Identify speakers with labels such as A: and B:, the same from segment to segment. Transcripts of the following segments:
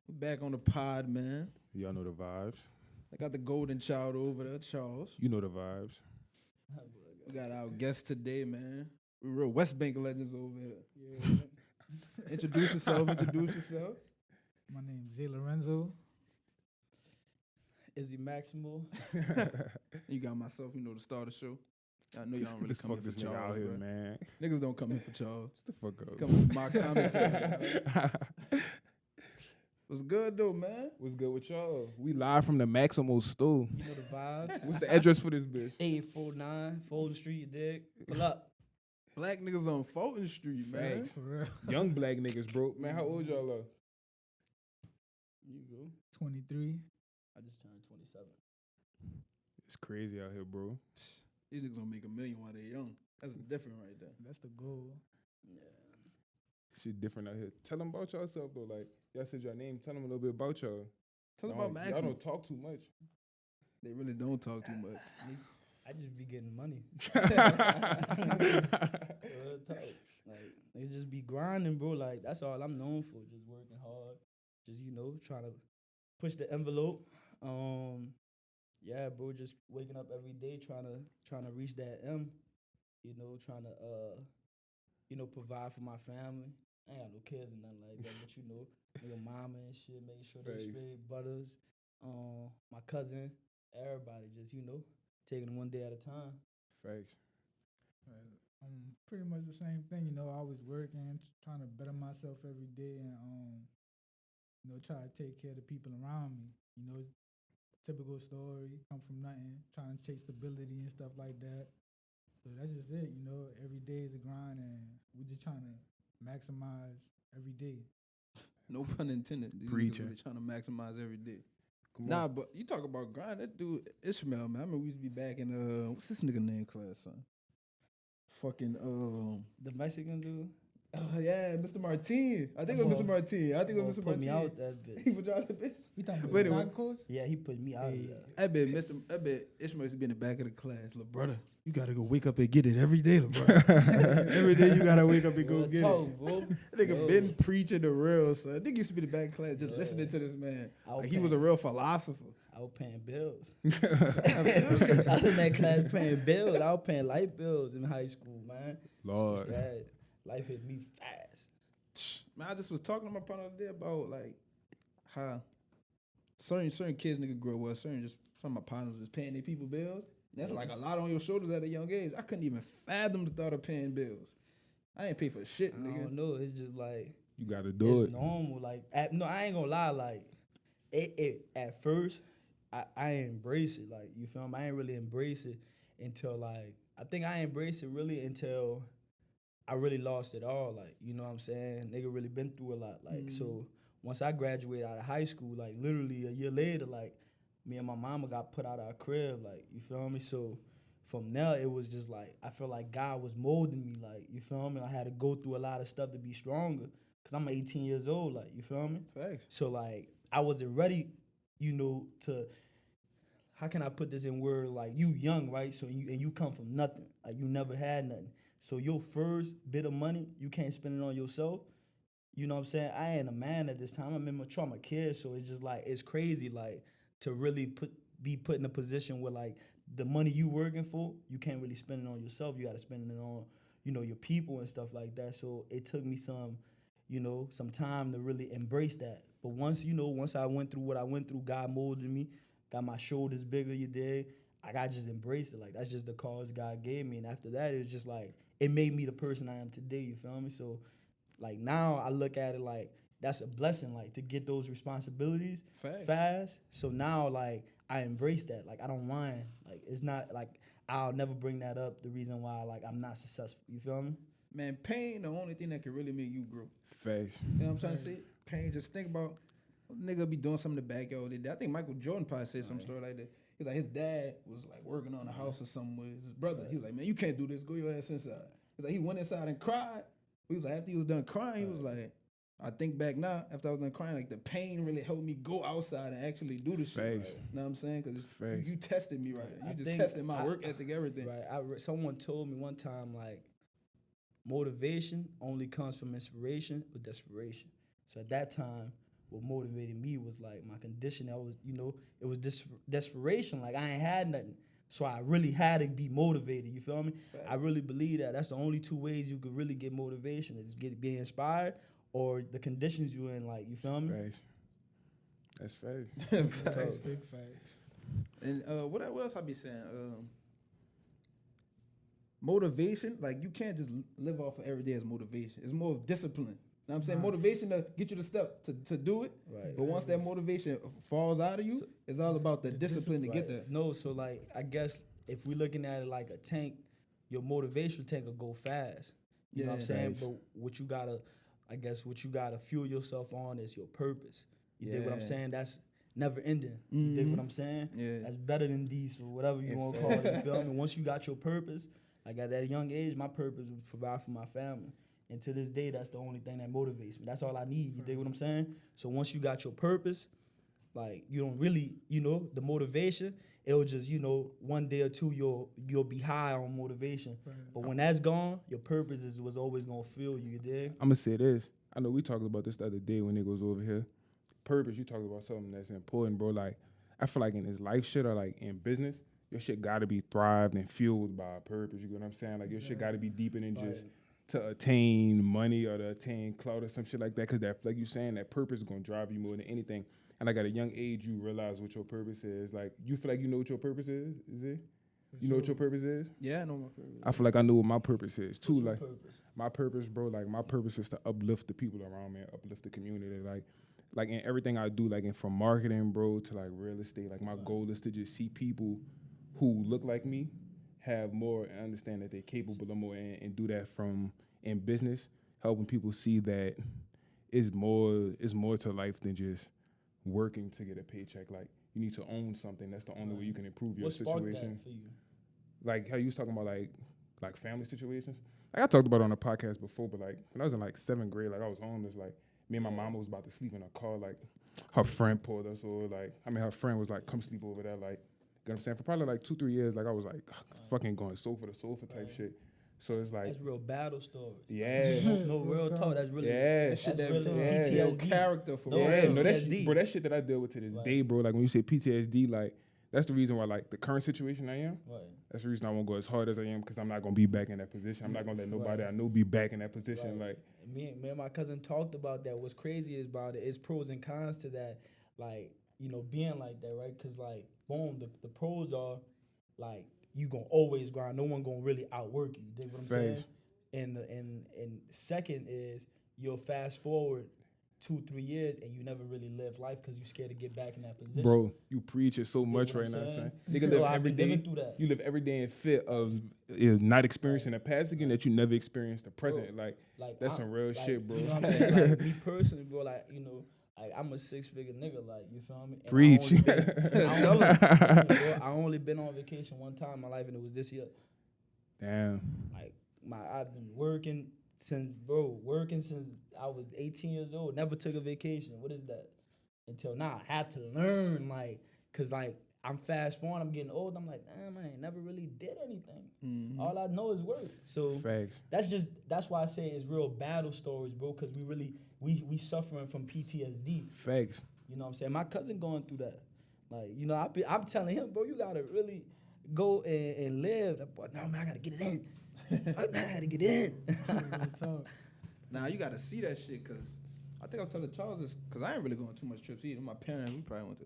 A: We're back on the pod, man.
B: Y'all know the vibes.
A: I got the golden child over there, Charles.
B: You know the vibes.
A: We got our guest today, man. We're real West Bank legends over here.
C: Yeah.
A: Introduce yourself.
C: My name's Zay Lorenzo.
D: Izzy Maximo.
A: You got myself, the start of the show. I know y'all don't really
B: This
A: come
B: fuck
A: here for
B: this nigga
A: Charles,
B: out here,
A: bro.
B: man.
A: Niggas don't come here for Charles.
B: What the fuck up?
A: Come here for my commentary. What's good, though, man?
B: What's good with y'all? We live from the Maximo store.
D: You know the vibes.
B: What's the address for this bitch?
D: 849 Fulton Street, you dig? Pull up.
A: Black niggas on Fulton Street, man.
B: Facts.
C: For real.
B: Young black niggas, bro. Man, how old y'all are?
D: You go.
C: 23.
D: I just turned 27.
B: It's crazy out here, bro.
A: These niggas gonna make $1 million while they're young. That's different right there.
C: That's the goal.
D: Yeah.
B: Shit different out here. Tell them about yourself, though. Like, y'all said your name. Tell them a little bit about y'all.
A: Tell them
B: Y'all-
A: about
B: Y'all
A: Maximo.
B: don't talk too much.
A: They really don't talk too much.
D: I just be getting money. Real talk. Like, they just be grinding, bro. Like, that's all I'm known for. Just working hard. Just, trying to push the envelope. Yeah, bro, just waking up every day trying to reach that M. Trying to provide for my family. I ain't got no kids and nothing like that, but nigga mama and shit, making sure they
B: Facts.
D: straight, butters, my cousin, everybody, just, taking it one day at a time.
B: Facts.
C: Pretty much the same thing, always working, trying to better myself every day and, try to take care of the people around me. It's typical story, come from nothing, trying to chase stability and stuff like that. So that's just it, every day is a grind and we're just trying to maximize every day.
A: No pun intended. These niggas
B: Preaching.
A: really trying to maximize every day.
B: Come
A: Nah,
B: on.
A: but you talk about grind. That dude Ishmael, man. I remember we used to be back in what's this nigga name class, son? Fucking
D: The Mexican dude,
A: yeah, Mr. Martin. I think it was Mr. Martin. I think it was Mr.
D: put
A: Martin.
D: me out that
A: He
D: bitch.
A: was out that bitch.
C: We talking
A: Wait a
C: about
A: minute.
C: side course?
D: Yeah, he put me out of
C: Hey.
D: that.
A: I bet Ishmael used to be in the back of the class. Look, brother, you gotta go wake up and get it every day, brother. Every day you gotta wake up and go
D: Real
A: get
D: talk,
A: it.
D: bro.
A: That nigga
D: Yo.
A: been preaching the real, son. I think he used to be in the back of the class just
D: Yeah.
A: listening to this man.
D: I
A: Like he was a real philosopher.
D: I was paying bills. I was in that class paying bills. I was paying light bills in high school, man.
B: Lord.
D: That life hit me fast.
A: Man, I just was talking to my partner the other day about like how certain kids nigga grow up well, some of my partners was paying their people bills. And that's like a lot on your shoulders at a young age. I couldn't even fathom the thought of paying bills. I ain't pay for shit,
D: I
A: nigga.
D: don't know. It's just like
B: You gotta do
D: it's
B: it.
D: normal. Like no, I ain't gonna lie. Like it at first, I embrace it. Like you feel me? I ain't really embrace it until like I think I embraced it really until I really lost it all. Like you know what I'm saying? Nigga really been through a lot. Like so once I graduated out of high school, like literally a year later, like me and my mama got put out of our crib. Like you feel me? So from there it was just like I felt like God was molding me. Like you feel me? I had to go through a lot of stuff to be stronger. Cause I'm 18 years old. Like you feel me?
A: Facts.
D: So like I wasn't ready, to how can I put this in words? Like you young, right? So you come from nothing. Like you never had nothing. So your first bit of money, you can't spend it on yourself. You know what I'm saying? I ain't a man at this time. I'm immature, I'm a kid. So it's just like it's crazy, like to really be put in a position where like the money you working for, you can't really spend it on yourself. You gotta spend it on, your people and stuff like that. So it took me some time to really embrace that. But once I went through what I went through, God molded me, got my shoulders bigger, you dig? I got to just embrace it. Like, that's just the cause God gave me. And after that, it's just like, it made me the person I am today, you feel me? So, like, now I look at it like, that's a blessing, like, to get those responsibilities
A: Facts.
D: fast. So now, like, I embrace that. Like, I don't whine. Like, it's not, like, I'll never bring that up, the reason why, like, I'm not successful. You feel me?
A: Man, pain the only thing that can really make you grow.
B: Facts.
A: You know what I'm trying to say? Pain, just think about nigga be doing something in the backyard. I think Michael Jordan probably said some story like that. He's like, his dad was like working on a house or something with his brother. He was like, man, you can't do this. Go your ass inside. He's like, he went inside and cried. He was like, after he was done crying, he was like, I think back now, after I was done crying, like the pain really helped me go outside and actually do the shit. Right?
B: Facts.
A: You know what I'm saying? Because
B: Facts.
A: you tested me right.
D: I
A: You just
D: think
A: tested my work ethic, everything.
D: Right. Someone told me one time, like, motivation only comes from inspiration or desperation. So at that time, what motivated me was like my condition. I was, it was desperation. Like I ain't had nothing. So I really had to be motivated. You feel me?
A: Fact.
D: I really believe that. That's the only two ways you could really get motivation is be inspired or the conditions you in. Like, you feel me?
B: Facts. That's facts.
A: Facts.
C: Big facts.
A: And what else I be saying? Motivation, like you can't just live off of every day as motivation. It's more of discipline. You know what I'm saying? Motivation to get you the step to do it.
D: Right.
A: But once that motivation falls out of you, it's all about the discipline to get there.
D: No, so like I guess if we're looking at it like a tank, your motivation tank will go fast. You know what I'm saying?
B: Nice.
D: But what you gotta fuel yourself on is your purpose. You dig what I'm
A: Yeah.
D: saying? That's never ending. You dig what I'm saying?
A: Yeah.
D: That's better than diesel, whatever you want to call it. You feel me? Once you got your purpose, like at that young age, my purpose was to provide for my family. And to this day, that's the only thing that motivates me. That's all I need. You dig what I'm saying? So once you got your purpose, like you don't really, the motivation, it'll just, one day or two you'll be high on motivation.
C: Right.
D: But when that's gone, your purpose was always gonna fuel you. You dig?
B: I'm gonna say this. I know we talked about this the other day when niggas was over here. Purpose, you talked about something that's important, bro. Like, I feel like in this life shit or like in business, your shit gotta be thrived and fueled by a purpose. You get what I'm saying? Like, your shit gotta be deeper than just to attain money or to attain clout or some shit like that. Cause that, like you saying, that purpose is gonna drive you more than anything. And like at a young age, you realize what your purpose is. Like, you feel like you know what your purpose is it? You know what your purpose is?
A: Yeah, I know my purpose.
B: I feel like I know what my purpose is too.
D: What's your
B: Like
D: purpose?
B: my purpose, bro, like my purpose is to uplift the people around me and uplift the community. Like in everything I do, like from marketing, bro, to like real estate, like my goal is to just see people who look like me have more and understand that they're capable of more and do that from in business, helping people see that it's more to life than just working to get a paycheck. Like you need to own something. That's the only way you can improve your
D: What sparked
B: situation.
D: that for you?
B: Like how you was talking about like family situations. Like I talked about it on a podcast before, but like when I was in like 7th grade, like I was homeless. Like me and my mama was about to sleep in a car. Like her friend pulled us, or her friend was like, "Come sleep over there." Like, you know what I'm saying? For probably like 2-3 years, like I was like fucking going sofa to sofa type shit. So it's like
D: That's real battle stories.
B: yeah.
D: No real talk. That's really
B: Yeah.
A: That shit
D: that's
A: that
D: really
B: yeah.
A: build
D: PTSD.
A: character for
D: No,
A: real.
B: Yeah, no,
D: PTSD.
B: that shit that I deal with to this day, bro. Like when you say PTSD, like that's the reason why like the current situation I am.
D: Right.
B: That's the reason I won't go as hard as I am because I'm not gonna be back in that position. I'm not gonna let nobody I know be back in that position.
D: Right.
B: Like
D: Me and my cousin talked about that. What's crazy is about it is pros and cons to that. Like, being like that, right? Because like, boom, the pros are like you gonna always grind. No one gonna really outwork you. You dig what I'm saying?
B: Facts.
D: And second is you'll fast forward 2-3 years and you never really live life because you scared to get back in that position.
B: bro, you preach it so much
D: what
B: right
D: I'm
B: now,
D: saying?
B: son. Nigga
D: Bro,
B: live
D: I've
B: every
D: been living
B: day.
D: through that.
B: You live every day in fear of not experiencing the past again that you never experienced the present.
D: Bro,
B: Like that's some real shit, bro.
D: You know what I'm saying? Like me personally, bro, like, like I'm a 6-figure nigga, like, you feel me? And
B: Preach.
D: I only been on vacation one time in my life and it was this year.
B: Damn.
D: Like I've been working since I was 18 years old. Never took a vacation. What is that? Until now, I had to learn, like, cause like I'm fast forward, I'm getting old. I'm like, damn, I ain't never really did anything.
A: Mm-hmm.
D: All I know is work. So
B: Facts.
D: that's why I say it's real battle stories, bro. Cause we suffering from PTSD.
B: Facts.
D: You know what I'm saying? My cousin going through that. Like, I'm telling him, bro, you gotta really go and live. But no, man, I gotta get it in. I gotta get it in.
A: Now you gotta see that shit, cause I think I was telling Charles this, cause I ain't really going too much trips either. My parents, we probably went to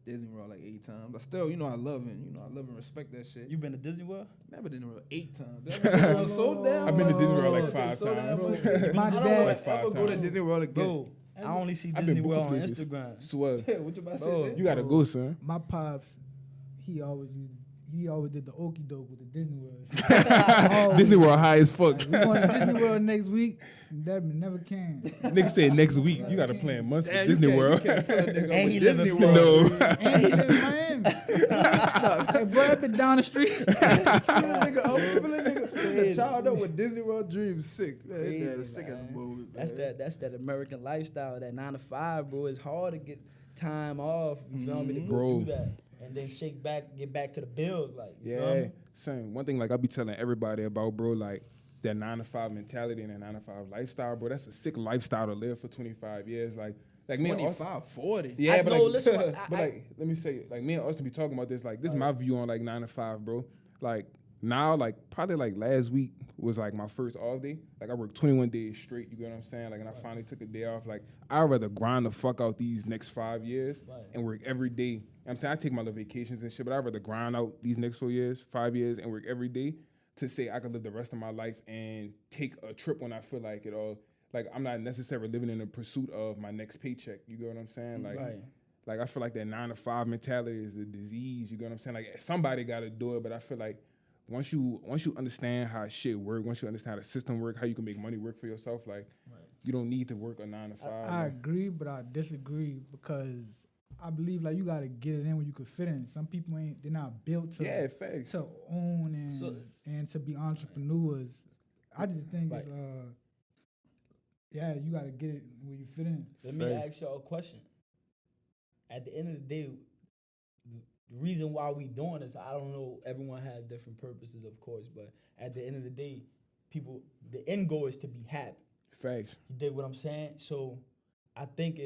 A: Disney World like 8 times. But still, I love it. I love and respect that shit.
D: You been to Disney World?
A: Man, I've been to Disney World 8 times. Disney World so damn
B: I've been to Disney World like
A: much.
B: 5
A: So damn
B: times.
A: much.
C: My
A: I don't
C: dad-
A: want
B: Like
A: to
B: 5
A: ever go to
B: times.
A: Disney World again.
D: Bro, I only see
B: I've
D: Disney
B: been
D: World on
B: places.
D: Instagram.
B: Swear.
A: What you about to
D: Bro,
A: say?
B: You gotta go, son.
C: My pops, he always did the okie doke with the Disney World. Always.
B: Disney World high as fuck.
C: Like, we going to Disney World next week. That never came.
B: Nigga said next week. You gotta plan months for
A: Damn,
B: Disney
A: you
B: World.
A: can't fill a nigga up
D: And
A: with
D: he live in
A: Disney
D: Florida.
A: World.
B: No.
C: And he live in Miami. Hey, bro, I've been down the street.
A: Fill a nigga child up with Disney World dreams sick. Man,
D: Crazy,
A: that is sick as a
D: man.
A: moment.
D: That's that American lifestyle, that 9 to 5, bro. It's hard to get time off. You feel me? To go
B: Bro.
D: do that and then get back to the bills, like, you feel
B: Yeah.
D: me?
B: Son, one thing like I be telling everybody about, bro, like that 9 to 5 mentality and that 9 to 5 lifestyle, bro. That's a sick lifestyle to live for 25 years. Like Like me and Austin,
A: 25, 40.
B: yeah,
D: I
B: but
D: know,
B: like,
D: listen,
B: but like, let me say, like me and Austin be talking about this. Like, this is my view on like 9 to 5, bro. Like now, like probably like last week was like my first off day. Like I worked 21 days straight. You get what I'm saying? Like, and I finally took a day off. Like I'd rather grind the fuck out these next 5 years and work every day. You know what I'm saying, I take my little vacations and shit, but I'd rather grind out these next 5 years, and work every day to say I could live the rest of my life and take a trip when I feel like it all. Like I'm not necessarily living in the pursuit of my next paycheck. You get what I'm saying? Like, like I feel like that 9 to 5 mentality is a disease. You get what I'm saying? Like somebody got to do it, but I feel like once you understand how shit work, once you understand how the system work, how you can make money work for yourself, like you don't need to work a 9 to 5.
C: I agree, but I disagree because I believe like you gotta get it in where you could fit in. Some people they're not built to to own and to be entrepreneurs. I just think it's you gotta get it where you fit in.
D: Let me ask y'all a question. At the end of the day, the reason why we doing this, I don't know, everyone has different purposes, of course, but at the end of the day, the end goal is to be happy.
B: Facts.
D: You dig what I'm saying? So I think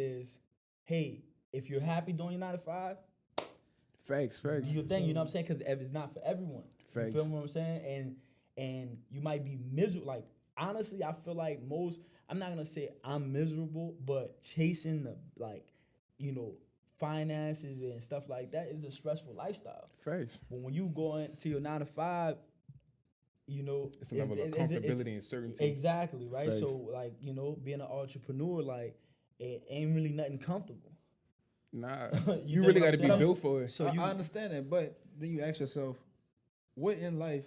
D: hey, if you're happy doing your 9 to 5,
B: facts.
D: do your thing, you know what I'm saying? Because it's not for everyone.
B: Facts.
D: You feel what I'm saying? And you might be miserable. Like, honestly, I feel like I'm not going to say I'm miserable, but chasing the, like, you know, finances and stuff like that is a stressful lifestyle.
B: Facts.
D: But when you go into your 9 to 5, you know,
B: it's a level of comfortability and certainty.
D: Exactly, right?
B: Facts.
D: So, like, you know, being an entrepreneur, like, it ain't really nothing comfortable.
B: Nah,
D: you
B: really got to be built for it.
A: So I understand that, but then you ask yourself, what in life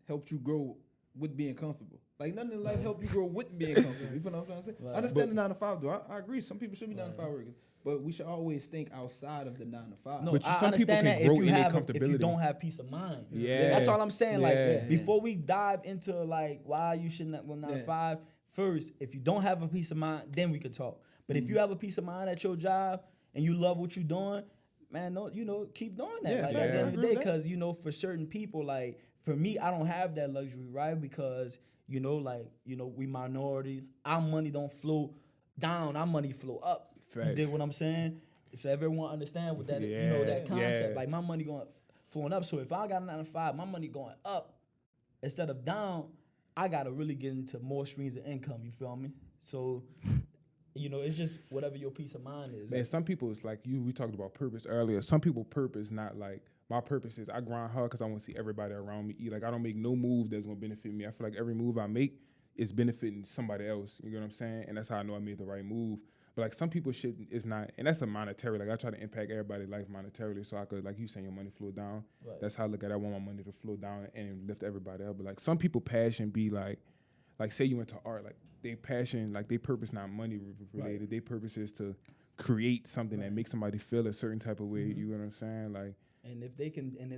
A: helped you grow with being comfortable? Like nothing in life helped you grow with being comfortable. You feel what I'm saying?
D: Right.
A: I understand the 9 to 5 though. I agree. Some people should be 9 to 5 workers, but we should always think outside of the 9 to 5.
D: No,
B: But
D: I
B: some people
D: understand
B: can
D: that
B: grow
D: if
B: in
D: you
B: their
D: have if you
B: comfortability.
D: don't have peace of mind.
B: Yeah.
D: That's all I'm saying.
B: Yeah.
D: Like before we dive into like why you shouldn't have 9 to 5, first, if you don't have a peace of mind, then we could talk. But if you have a peace of mind at your job and you love what you're doing, man, no, you know, keep doing that.
A: Yeah,
D: like at the end of the day, because you know, for certain people, like for me, I don't have that luxury, right? Because you know, like you know, we minorities, our money don't flow down, our money flow up.
B: Facts.
D: You dig what I'm saying? So everyone understand what that you know that concept. Like my money flowing up. So if I got a 9 to 5, my money going up instead of down, I gotta really get into more streams of income. You feel me? So. You know, it's just whatever your peace of mind is.
B: Man, some people, it's like we talked about purpose earlier. Some people purpose not like, my purpose is I grind hard because I want to see everybody around me eat. Like, I don't make no move that's going to benefit me. I feel like every move I make is benefiting somebody else. You know what I'm saying? And that's how I know I made the right move. But, like, some people shit is not, and that's a monetary. Like, I try to impact everybody's life monetarily so I could, like you saying, your money flow down.
D: Right.
B: That's how I look at it. I want my money to flow down and lift everybody up. But, like, some people passion be like say you into art, like they passion, like they purpose not money related. Their purpose is to create something that makes somebody feel a certain type of way. You know what I'm saying? Like,
D: and if they can, and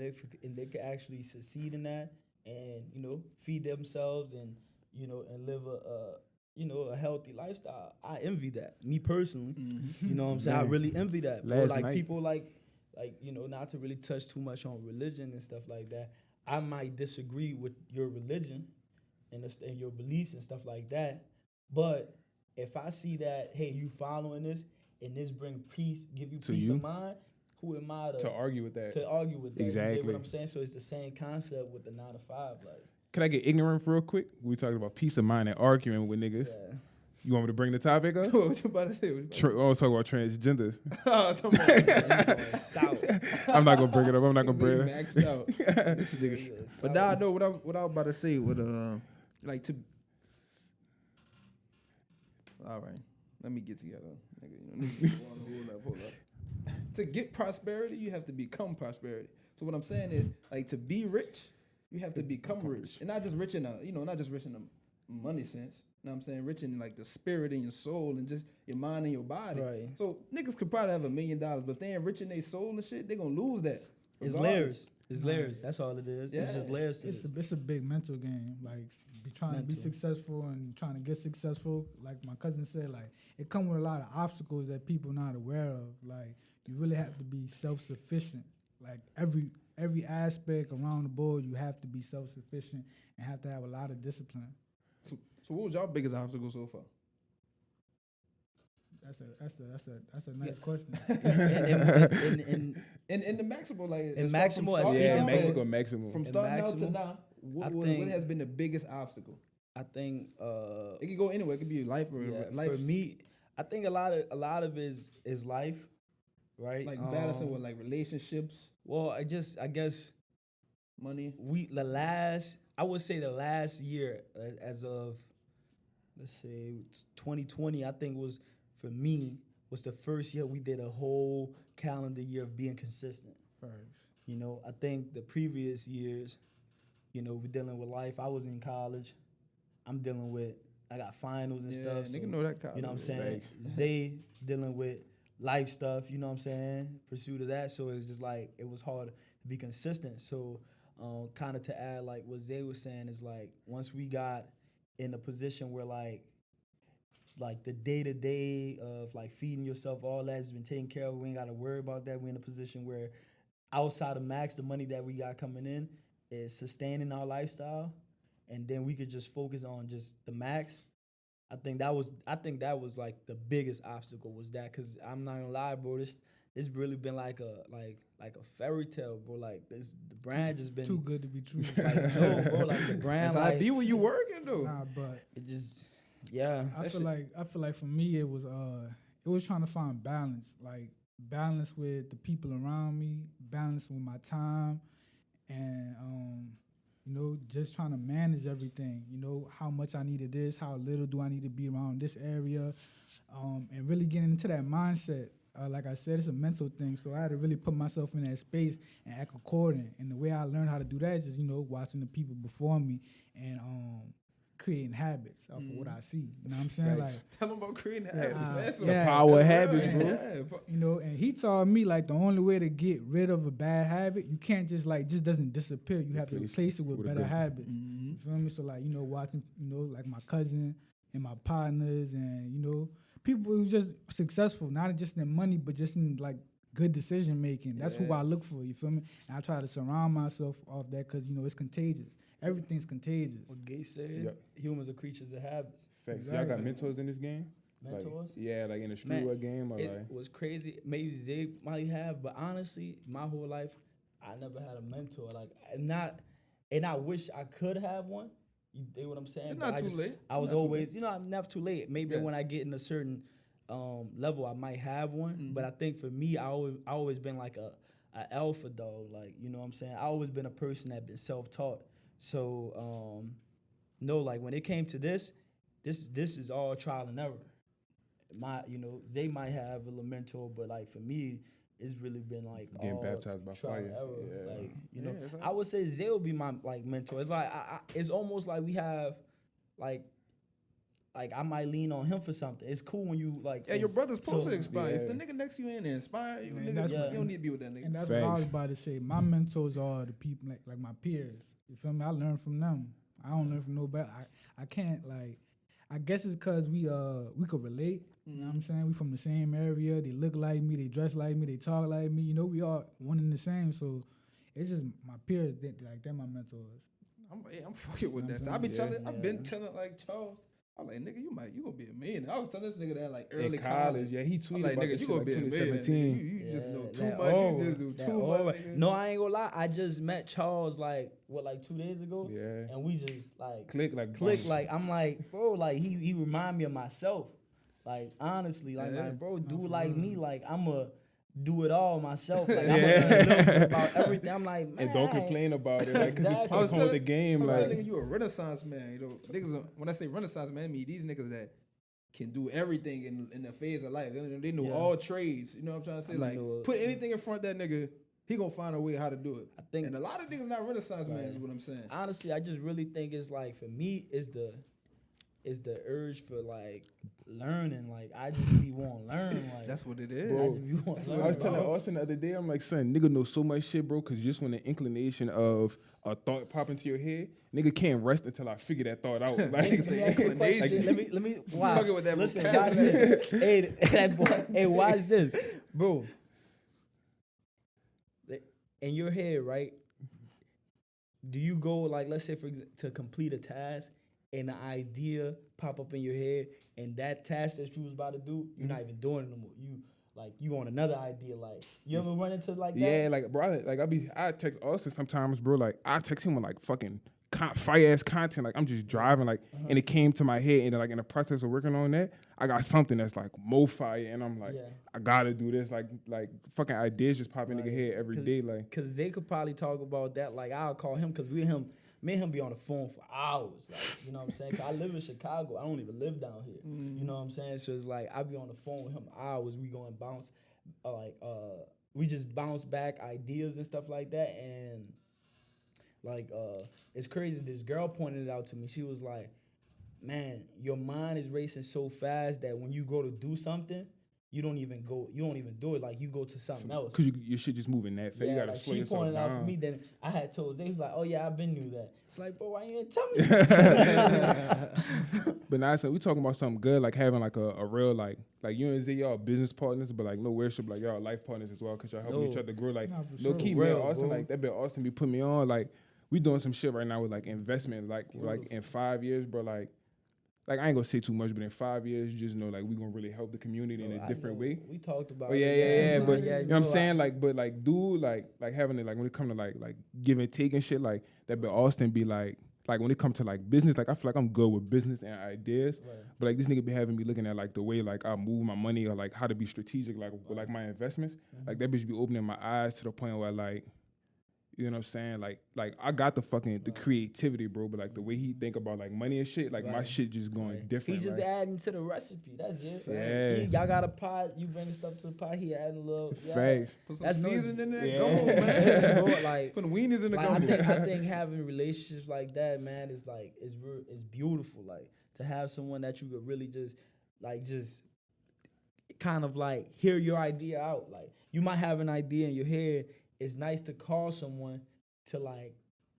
D: they can actually succeed in that, and you know, feed themselves, and you know, and live a healthy lifestyle. I envy that. Me personally, you know what I'm saying? I really envy that. Bro. Like people like you know, not to really touch too much on religion and stuff like that. I might disagree with your religion and your beliefs and stuff like that. But if I see that, hey, you following this and this bring peace, give you peace of mind, who am I to
B: argue with that?
D: Exactly. You get what I'm saying? So it's the same concept with the 9 to 5. Like,
B: can I get ignorant real quick? We talking about peace of mind and arguing with niggas. Yeah. You want me to bring the topic up?
A: What you about to say?
B: I was talking about transgenders.
A: I'm
B: not gonna bring it up. I'm not gonna bring it up.
A: Maxed out. This nigga. But now I know what I was about to say with like to. All right, let me get together. Hold up. To get prosperity, you have to become prosperity. So what I'm saying is, like, to be rich, you have to become rich, and not just rich in not just rich in the money sense. You know what I'm saying? Rich in like the spirit and your soul and just your mind and your body.
D: Right.
A: So niggas could probably have $1 million, but if they ain't rich in their soul and shit, they gonna lose that.
D: It's layers. It's layers. That's all it is. It's just layers to
C: it's a big mental game. Like trying to be successful and trying to get successful. Like my cousin said, like it comes with a lot of obstacles that people not aware of. Like you really have to be self-sufficient. Like every aspect around the board, you have to be self-sufficient and have to have a lot of discipline.
A: So what was y'all biggest obstacle so far?
C: That's a nice question.
A: In the Maximo, like
D: In Maximo,
B: Yeah,
D: Mexico,
B: Maximo.
A: From
D: In
A: starting out to
D: Maximo,
A: now,
D: I
A: what
D: think-
A: has been the biggest obstacle?
D: I think
A: It could go anywhere. It could be life or
D: yeah,
A: life.
D: for me, I think a lot of it is life, right?
A: like balancing with like relationships,
D: Well, I guess
A: money.
D: I would say the last year as of, let's say 2020, I think for me was the first year we did a whole calendar year of being consistent.
C: First.
D: You know, I think the previous years, you know, we're dealing with life. I was in college. I got finals and stuff.
A: Nigga
D: so,
A: know that.
D: you know what I'm saying?
B: Facts.
D: Zay dealing with life stuff, you know what I'm saying? Pursuit of that. So it's just like, it was hard to be consistent. So kind of to add like what Zay was saying is like, once we got in a position where like the day-to-day of like feeding yourself, all that has been taken care of. We ain't got to worry about that. We're in a position where outside of Max, the money that we got coming in is sustaining our lifestyle. And then we could just focus on just the Max. I think that was like the biggest obstacle was that, because I'm not gonna lie, bro, this really been like a fairy tale, bro. Like the brand just been
C: Too good to be true.
D: like, no, bro, like the brand,
A: That's how
D: like
A: I be when you working though.
C: Nah, but
D: it just, yeah.
C: I feel like for me it was trying to find balance, like balance with the people around me, balance with my time, and you know, just trying to manage everything. You know, how much I needed this, how little do I need to be around this area, and really getting into that mindset. Like I said, it's a mental thing, so I had to really put myself in that space and act according. And the way I learned how to do that is just, you know, watching the people before me and creating habits off of what I see. You know what I'm saying? Like,
A: Tell them about creating habits, man. That's
B: The
C: yeah.
B: power of
A: real,
B: habits,
A: man.
B: bro.
A: Yeah.
C: you know, and he taught me like the only way to get rid of a bad habit, you can't just doesn't disappear. You have to replace it with
B: a
C: better
B: good-
C: habits. You feel me? So like, you know, watching, you know, like my cousin and my partners and, you know, people who's just successful, not just in money, but just in like good decision making. That's who I look for. You feel me? And I try to surround myself off that because, you know, it's contagious. Everything's contagious.
D: What Gates said,
B: Yep.
D: humans are creatures of habits.
B: Facts. Y'all got
C: Exactly.
B: mentors in this game?
D: Mentors?
B: Like, yeah, like in the
D: Man,
B: streetwear game or
D: It
B: like.
D: was crazy. Maybe Zay might have, but honestly, my whole life, I never had a mentor. Like, and I wish I could have one. You dig what I'm saying?
A: It's
D: But
A: not too late.
D: I was
A: Not too
D: always, you know, I'm never too late. Maybe
A: Yeah.
D: when I get in a certain level, I might have one. But I think for me, I always been like a alpha dog. Like, you know what I'm saying? I always been a person that been self-taught. So, no, like when it came to this is all trial and error. You know, Zay might have a mentor, but like for me, it's really been like
B: Getting
D: all
B: baptized by
D: trial and
B: fire.
D: error.
B: Yeah.
D: Like, you know,
A: it's
D: I would say Zay will be my like mentor. It's like it's almost like we have like I might lean on him for something. It's cool when you like.
A: Yeah, your brother's supposed
D: so-
A: to inspire. If
B: Yeah.
A: the nigga next to you ain't inspire you,
C: Man,
A: nigga,
C: that's
A: you
D: what-
A: don't need to be with that nigga.
C: And that's what I was
B: Facts.
C: about to say. My mentors are the people like my peers. You feel me? I learn from them. I don't learn from nobody. I can't like. I guess it's because we could relate. You know what I'm saying? We from the same area. They look like me. They dress like me. They talk like me. You know, we all one and the same. So it's just my peers. They're my mentors.
A: I'm fucking with
C: You know
A: that.
C: what
A: So
C: I'm
A: I've been
C: saying?
A: telling, I've been telling like Charles. I'm like, nigga, you gonna be a millionaire. I was telling this nigga that like
B: In
A: early
B: college, yeah, he
A: I'm
B: tweeted
A: like,
B: about
A: nigga,
B: this
A: you
B: shit
A: gonna
B: like
A: be a millionaire.
B: 2017.
A: You just know too
D: that
A: much.
D: aura,
A: You just do
D: that
A: too
D: aura.
A: much. Nigga.
D: No, I ain't gonna lie. I just met Charles like 2 days ago.
B: Yeah.
D: And we just like
B: Click like
D: like I'm like, bro, like he remind me of myself. Like honestly, like bro, dude like me, like I'ma do it all myself. Like I'm gonna learn about everything. I'm like, man,
B: And don't complain about it, like, cause
D: Exactly.
B: it's
A: I was
B: part of the
A: telling-
B: game,
A: I'm
B: like.
A: telling nigga, you a renaissance man. You know, niggas. When I say renaissance man, I mean these niggas that can do everything in the phase of life. They know
D: Yeah.
A: all trades. You know what I'm trying to say?
D: I
A: Like,
D: know-
A: put anything in front of that nigga, he gonna find a way how to do it.
D: I think
A: And a lot of niggas not renaissance man
D: Right.
A: is what I'm saying.
D: honestly, I just really think it's like for me, is the urge for like learning. Like I just be want to learn. Like
A: That's what it is.
B: Bro,
D: I just be want to learn.
B: I was telling
D: bro.
B: Austin the other day, I'm like, son, nigga know so much shit, bro, because just when the inclination of a thought pop into your head, nigga can't rest until I figure that thought out.
D: Let
B: Like,
D: me ask you a question.
A: Inclination.
D: Let me watch.
A: fucking with that
D: Listen, watch
A: vocabulary.
D: this. Hey, that boy, hey, watch this, bro. In your head, right? Do you go like, let's say for to complete a task, and the idea pop up in your head, and that task that you was about to do, you're not even doing it no more. You on another idea. Like, you ever run into like that?
B: Yeah, like bro, I text Austin sometimes, bro. Like I text him with like fucking fire ass content. Like I'm just driving, like, and it came to my head, and then, like in the process of working on that, I got something that's like more fire, and I'm like, I gotta do this. Like fucking ideas just pop in nigga head every day, like. Cause
D: they could probably talk about that. Like I'll call him, cause me and him be on the phone for hours. Like, you know what I'm saying? 'Cause I live in Chicago. I don't even live down here. You know what I'm saying? So it's like I be on the phone with him hours. We go and bounce, we just bounce back ideas and stuff like that. And like it's crazy. This girl pointed it out to me. She was like, "Man, your mind is racing so fast that when you go to do something, you don't even do it. Like you go to something else.
B: Cause your shit just moving that fast. You gotta
D: like
B: slow
D: she
B: yourself
D: pointed out
B: down.
D: for me. Then I had told Zay, he was like, "Oh yeah, I've been knew that." It's like, bro, why you didn't tell me?
B: But now, so we talking about something good, like having like a real like you and Zay, y'all business partners, but like no worship, like y'all life partners as well, cause y'all helping each other grow. Like no key, man. Austin, like that bit Austin be putting me on. Like we doing some shit right now with like investment, like in 5 years, bro. Like I ain't gonna say too much, but in 5 years, you just know like we gonna really help the community in a different way.
D: We talked about.
B: But yeah. But you know what I'm saying, like dude, like having it, like when it come to like give and take and shit, like that. But Austin be like when it come to like business, like I feel like I'm good with business and ideas. Right. But like this nigga be having me looking at like the way like I move my money or like how to be strategic, like with like my investments. Like that bitch be opening my eyes to the point where like. You know what I'm saying? Like I got the creativity, bro, but like the way he think about like money and shit, like my shit just going different.
D: He just
B: like.
D: adding to the recipe. That's it.
B: Yeah.
D: Y'all got a pot, you bringing stuff to the pot, he adding a little
B: facts.
A: Put some seasoning in there, go, man.
D: Listen, bro, like
A: put the weenies in the
D: like,
A: gumbo.
D: I think having relationships like that, man, is like it's beautiful. Like to have someone that you could really just kind of like hear your idea out. Like you might have an idea in your head. It's nice to call someone to like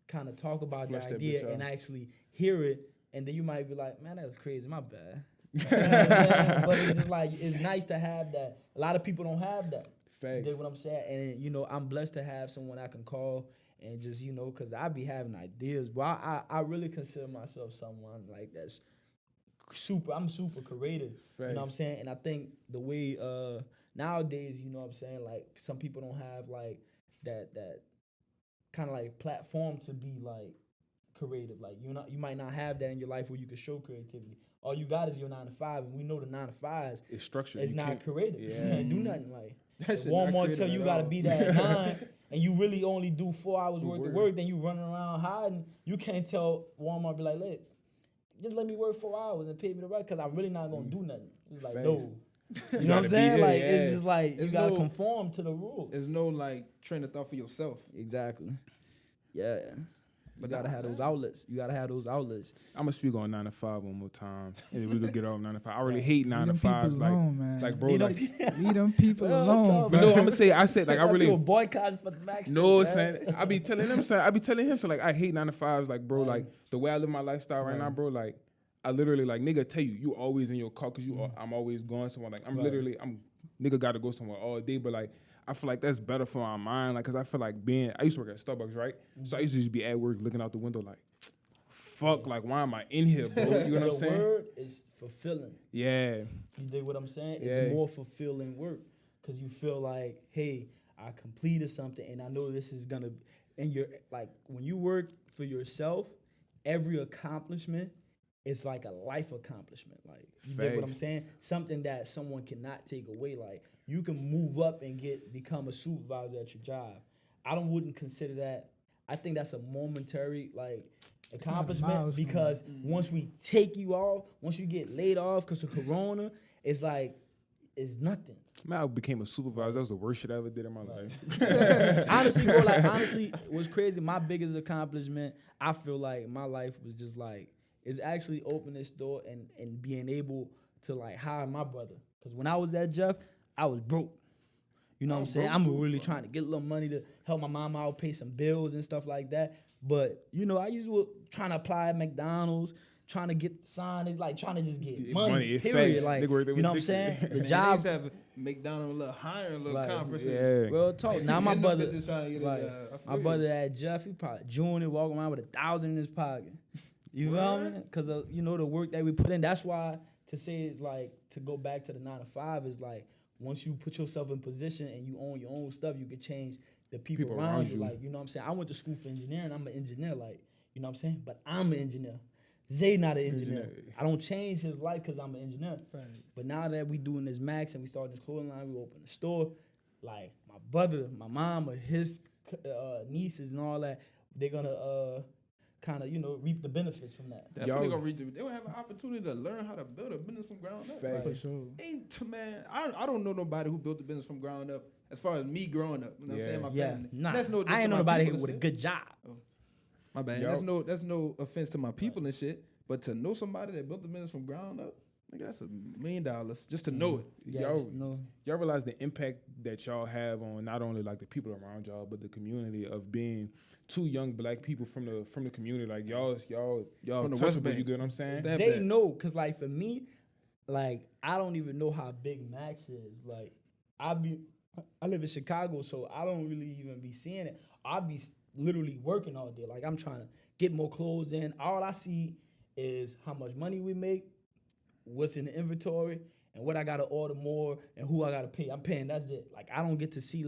D: kind of talk about the idea and actually hear it, and then you might be like, "Man, that was crazy. My bad." But it's just like it's nice to have that. A lot of people don't have that.
B: Facts.
D: You dig what I'm saying? And you know, I'm blessed to have someone I can call and just cause I be having ideas. But I really consider myself someone like that's I'm super creative. Facts. You know what I'm saying? And I think the way nowadays, you know what I'm saying, like some people don't have like that kind of like platform to be like creative. Like you might not have that in your life where you can show creativity. All you got is your 9 to 5, and we know the 9 to 5
B: it's structured.
D: It's not creative. Yeah. You can't do nothing like.
A: Walmart
D: tell you gotta be there at 9, and you really only do 4 hours worth of work. Then you running around hiding. You can't tell Walmart be like, "Look, just let me work 4 hours and pay me the right, cause I'm really not gonna do nothing." It's like no. You know what I'm saying? Like it's just like you gotta conform to the rules.
A: There's no like train of thought for yourself.
D: Exactly. Yeah. But you gotta have those outlets.
B: I'm gonna speak on 9 to 5 one more time, and then we gonna get off 9 to 5. I really hate 9 to 5s. Like bro,
C: leave them people alone.
B: But no, I'm gonna say I really
D: boycotting for the Max.
B: No, son. I be telling him, so like I hate 9 to 5s. Like bro, like the way I live my lifestyle right now, bro, like. I literally like nigga tell you always in your car because I'm always going somewhere. Like I'm nigga got to go somewhere all day, but like I feel like that's better for my mind. Like, cause I feel like I used to work at Starbucks, right? So I used to just be at work looking out the window like, fuck, like why am I in here, bro? You know what I'm saying?
D: The word is fulfilling.
B: Yeah.
D: You dig what I'm saying? It's more fulfilling work because you feel like, hey, I completed something and I know this is gonna. And you're like when you work for yourself, every accomplishment. It's like a life accomplishment. Like, you get what I'm saying? Something that someone cannot take away. Like, you can move up and become a supervisor at your job. I wouldn't consider that. I think that's a momentary, like, accomplishment because once we take you off, once you get laid off because of Corona, it's like, it's nothing.
B: Man, I became a supervisor. That was the worst shit I ever did in my life.
D: Honestly, bro, it was crazy. My biggest accomplishment, I feel like my life was just like, is actually open this door and being able to like hire my brother. Because when I was at Jeff, I was broke. You know what I'm saying? I'm really trying to get a little money to help my mom out, pay some bills and stuff like that. But, I usually trying to apply at McDonald's, trying to get signed, like trying to just get money period. Like, you know what I'm saying? The job.
A: They used to have McDonald's a little higher, a little conferences.
B: Yeah.
D: Real talk. Now my brother, my brother at Jeff, he probably Junior walking around with $1,000 in his pocket. You know what I mean? Because you know the work that we put in. That's why to say it's like to go back to the 9 to 5 is like once you put yourself in position and you own your own stuff, you can change the people around you. Like, you know what I'm saying? I went to school for engineering. I'm an engineer. Like, you know what I'm saying? But I'm an engineer. Zay not an engineer. I don't change his life because I'm an engineer.
C: Right.
D: But now that we doing this Max and we started this clothing line, we open the store. Like my brother, my mom, or his nieces and all that, they're gonna kind of reap the benefits from that.
A: Definitely gonna read they gonna have an opportunity to learn how to build a business from ground up.
B: Facts.
C: For sure.
A: Man, I don't know nobody who built a business from ground up. As far as me growing up, you know what I'm saying, my family.
D: Nah,
A: That's no,
D: I ain't know nobody with a good job.
A: My bad. That's no offense to my people and shit, but to know somebody that built a business from ground up, nigga, that's $1 million just to know it.
B: Y'all realize the impact that y'all have on not only like the people around y'all, but the community of being two young black people from the community. Like y'all
A: From the West Bank.
B: You get what I'm saying?
D: They know, cause like for me, like I don't even know how big Max is. Like I live in Chicago, so I don't really even be seeing it. I be literally working all day. Like I'm trying to get more clothes in. All I see is how much money we make, what's in the inventory, and what I gotta order more and who I gotta pay. I'm paying. That's it. Like I don't get to see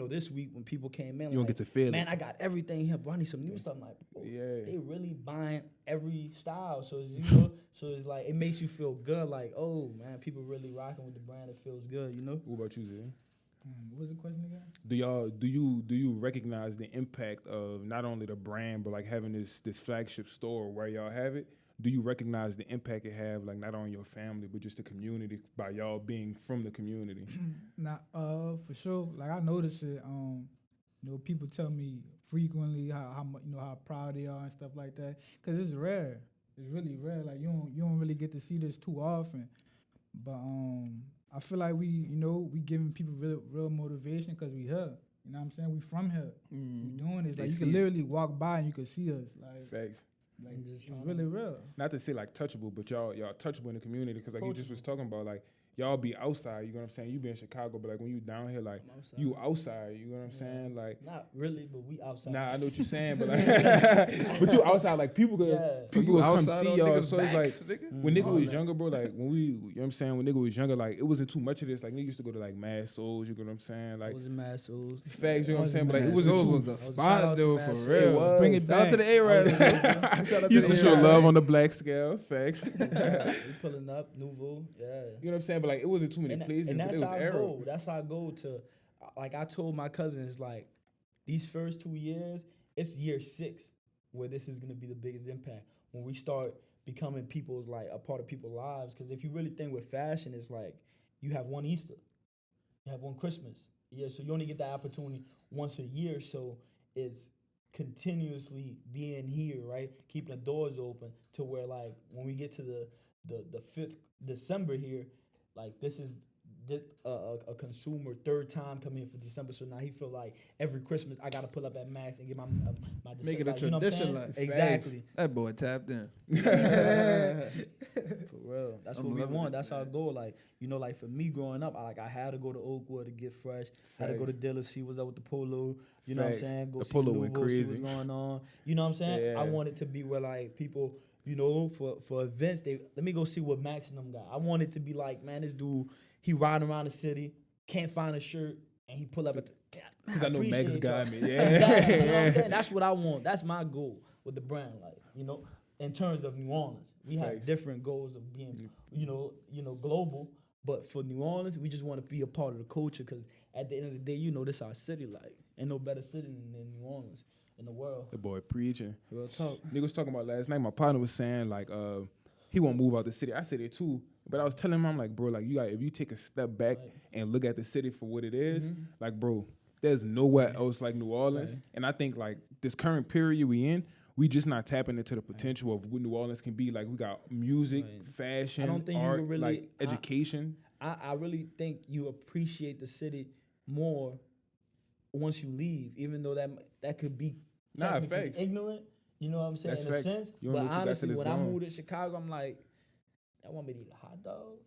D: this week when people came in.
B: You don't get to feel
D: man,
B: it.
D: I got everything here, bro. I need some new stuff. I'm like, bro,
B: Yeah.
D: they really buying every style. So so it's like it makes you feel good. Like, oh man, people really rocking with the brand. It feels good, you know.
B: What about you, Zay?
C: What was the question again?
B: Do you recognize the impact of not only the brand but like having this flagship store where y'all have it? Do you recognize the impact it have like not on your family but just the community by y'all being from the community?
C: Nah, for sure. Like I notice it. People tell me frequently how much how proud they are and stuff like that. Cause it's rare. It's really rare. Like you don't really get to see this too often. But I feel like we giving people real motivation because we here. You know what I'm saying? We from here. We doing this. Like you can literally walk by and you can see us. Like
B: Facts.
C: Like it's really real.
B: Not to say like touchable, but y'all touchable in the community because like you just was talking about like y'all be outside. You know what I'm saying? You be in Chicago, but like when you down here, like you outside. You know what I'm saying? Like
D: not really, but we outside.
B: Nah, I know what you're saying, but like, but you outside. Like people could come see y'all. So it's like when nigga was younger, bro. Like when we, you know what I'm saying? When nigga was younger, like it wasn't too much of this. Like nigga used to go to like Mad Souls. You know what I'm saying? Like
D: it wasn't Mad Souls.
B: Facts. You know what I'm saying? But like it
A: Souls
B: wasn't too.
A: was the spot though for real.
C: Bring it
A: Shout out
C: back.
A: to the A-Rap.
B: Used to show love on the black scale. Facts.
D: We pulling up Nouveau. Yeah.
B: You know what I'm saying? But like it wasn't too many places.
D: And
B: but
D: that's
B: it was
D: how I
B: era.
D: go. That's how I go to. Like I told my cousins, like these first 2 years, it's year 6 where this is gonna be the biggest impact when we start becoming people's like a part of people's lives. Because if you really think with fashion, it's like you have one Easter, you have one Christmas. Yeah, so you only get that opportunity once a year. So it's continuously being here, right? Keeping the doors open to where like when we get to the 5th December here, like this is a consumer third time coming in for December. So now he feel like every Christmas I gotta pull up at Max and get my December.
A: Make it a
D: like, you know what I'm
A: tradition,
D: saying?
A: like
D: Exactly.
A: that boy tapped in.
D: For real. That's what we want. That's our goal. Like, like for me growing up, I had to go to Oakwood to get fresh. I had to go to Dilla, see what's up with the polo. You know what I'm saying? Go
B: The
D: see
B: polo
D: Nouveau,
B: went
D: see
B: crazy.
D: what's going on. You know what I'm saying?
B: Yeah.
D: I want it to be where like people, for events, let me go see what Max and them got. I want it to be like, man, this dude, he riding around the city, can't find a shirt, and he pull up at the
B: Because I know Max got me. Yeah.
D: Exactly. You know what I'm saying? That's what I want. That's my goal with the brand. Like, in terms of New Orleans, we have different goals of being, global. But for New Orleans, we just want to be a part of the culture because at the end of the day, this our city. Like, ain't no better city than New Orleans in the world.
B: The boy preaching.
D: Real talk.
B: Nigga was talking about last night. My partner was saying like, he won't move out the city. I said it too, but I was telling him, I'm like, bro, like if you take a step back and look at the city for what it is, like, bro, there's nowhere else like New Orleans. And I think like this current period we in, we just not tapping into the potential of what New Orleans can be. Like we got music, fashion,
D: I don't think
B: art,
D: you really,
B: like education.
D: I really think you appreciate the city more once you leave, even though that could be technically ignorant. You know what I'm saying?
B: That's
D: in
B: facts.
D: a sense.
B: You don't
D: But
B: know what you got
D: honestly,
B: till
D: when
B: it's
D: I
B: gone.
D: moved to Chicago, I'm like, y'all want me to eat a hot dog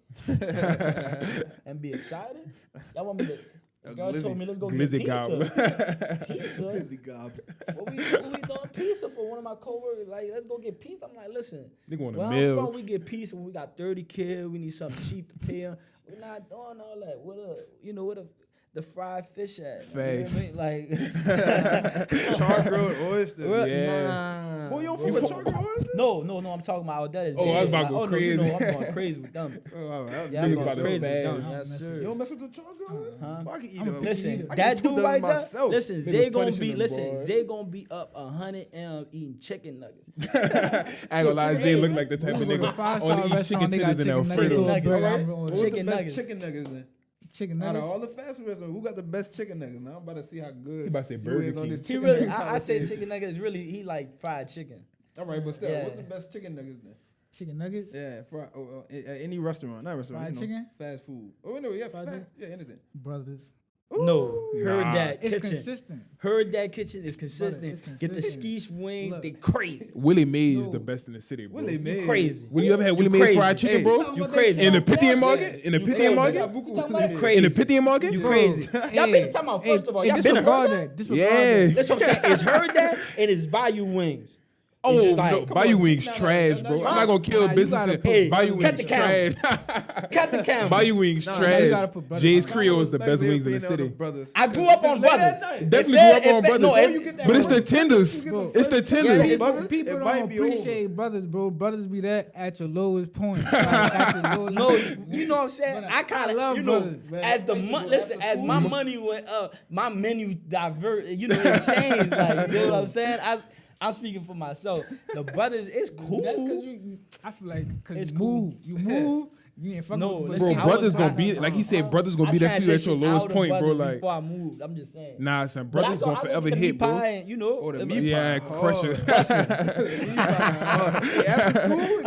D: and be excited? Y'all want me to
A: A
D: girl told me let's go get
B: Glizzy
D: pizza.
B: gobbler.
D: Pizza.
A: Glizzy gobbler.
D: What we doing pizza for? One of my coworkers like, let's go get pizza. I'm like, listen,
B: Nigga want
D: where
B: a
D: I'm
B: meal.
D: from, we get pizza when we got 30 kids. We need something cheap to pay 'em. We're not doing all that. What the fried fish at?
B: Facts.
D: You know what I mean? Like
A: Char-grilled oysters.
D: Well,
B: Yeah.
D: nah.
A: Boy, you don't fuck with char-grilled oysters?
D: No, I'm talking about that is.
B: Oh, I was about to go
D: No, you know,
B: crazy.
D: I'm going crazy with them.
A: Oh, all right.
D: Yeah, I'm
B: Niggas
D: going
B: about to
D: crazy with
B: spaz.
D: them.
C: I
D: Yes,
C: don't
D: sir.
A: You don't mess with the char-grilled oysters?
D: Huh?
A: Well, I can eat
C: I'm a
A: them.
C: picky
D: Listen,
C: eater.
A: I
D: that
A: get 2
D: dude
A: dozen
D: right there.
A: myself.
D: Listen,
B: Niggas
D: Zay gonna
B: punishing
D: be
B: them,
D: listen.
B: boy.
D: Zay gonna be up 100 M's eating chicken nuggets.
B: I ain't gonna lie, Zay look like the type of
C: We go to
B: nigga
C: a five-star
B: only eat chicken
C: restaurant, they got
B: tenders and
C: chicken nuggets
B: Alfredo.
C: or a
D: Nuggets,
C: burger.
D: right?
C: I'm going
A: What's
C: with
A: the
D: Chicken
A: best
D: nuggets.
A: chicken nuggets then?
C: chicken
A: Out of
C: nuggets.
A: all the fast food restaurants, who got the best chicken nuggets? Now I'm about to see how good.
B: He about to say
A: you
B: Burger
A: is on
B: King.
A: this
D: He
A: chicken
D: really,
A: nugget
D: I say
A: conversation.
D: chicken nuggets. Really, he like fried chicken.
A: All right, but still,
D: Yeah.
A: what's the best chicken nuggets then?
C: Chicken nuggets.
A: Yeah, at any restaurant, not restaurant.
C: Fried
A: you know,
C: chicken?
A: Fast food. Oh, anyway, yeah,
C: Fried
A: fast,
C: chicken?
A: yeah, anything.
C: Brothers.
D: No, heard
B: Nah.
D: that
C: It's
D: kitchen.
C: consistent.
D: Heard that kitchen is consistent.
C: it's
D: Get the
C: consistent.
D: skeesh wing.
C: Look.
D: They crazy.
B: Willie Mays is
C: No.
B: the best in the city, bro.
A: Willie
D: You
A: Mays.
D: crazy.
B: Will you ever had
D: You
B: Willie Mays
D: crazy.
B: fried chicken,
A: Hey,
B: bro?
D: You crazy.
B: In the Pythian
C: Yeah.
B: market? In the
D: You
B: Pythian
D: crazy.
B: market?
A: Buku
D: You
A: Willie Mays.
D: crazy.
B: In the Pythian market?
D: You
C: Bro,
D: crazy. Y'all been talking about, first of all, y'all been heard
C: disregard
D: that?
C: Disregard
B: Yeah.
C: that.
D: That's what I'm saying. It's heard that and it's Bayou Wings. It's
B: Oh,
D: just like,
B: no,
D: come
B: Bayou
A: on.
B: Wings
A: No, no,
B: trash,
A: no,
B: bro.
A: no,
B: I'm
A: no.
B: not gonna kill
C: Nah, you
B: business
C: gotta
B: and
C: put-
D: Hey,
B: Bayou
D: cut
B: Wings
D: the camera.
B: trash.
D: Cut the camera.
B: Bayou Wings
A: Nah,
C: you gotta
B: trash.
C: put brothers
B: Jay's
C: on.
B: Creole is the best wings in the
A: Being on
B: city.
A: Brothers.
D: I grew up on
A: It's late at
D: Brothers.
A: night.
B: Definitely
D: If
B: grew up
D: that-
B: on
D: if that- no,
B: Brothers.
D: you get that
B: But it's the
D: first.
B: tenders.
A: You get
B: It's the
A: the
B: tenders.
A: first-
C: People,
A: Brothers,
C: people
A: it
C: don't
A: might be over.
C: appreciate brothers, bro. Brothers be that at your lowest point. Like, at your lowest
D: No, you know what I'm saying?
C: Brother,
D: I kind
C: I love
D: of, you know,
C: brothers,
A: man.
D: as the
A: I used to go
D: listen,
A: after
D: as
A: school.
D: my money went up, my menu it changed. Like, you know what I'm saying? I'm speaking for myself. The Brothers, it's cool.
C: That's because I feel like because
D: It's
C: you
D: cool.
C: move, you move, you ain't fucking
D: No,
C: with
D: listen,
B: Bro,
D: I
B: brothers
D: was
B: gonna
D: not-
B: be like he said. Brothers gonna
D: I
B: be there for you at your
D: transitioned
B: lowest
D: out of
B: point, bro.
D: Brothers
B: Like,
D: before I moved, I'm just saying.
B: nah, son,
D: But
B: brothers
D: I
B: gonna
D: went
B: forever
D: to the
B: hit,
D: meat
B: bro.
D: pie and, you know,
A: Oh, the
D: it-
A: meat
B: Yeah,
A: pie.
B: crusher.
A: After school,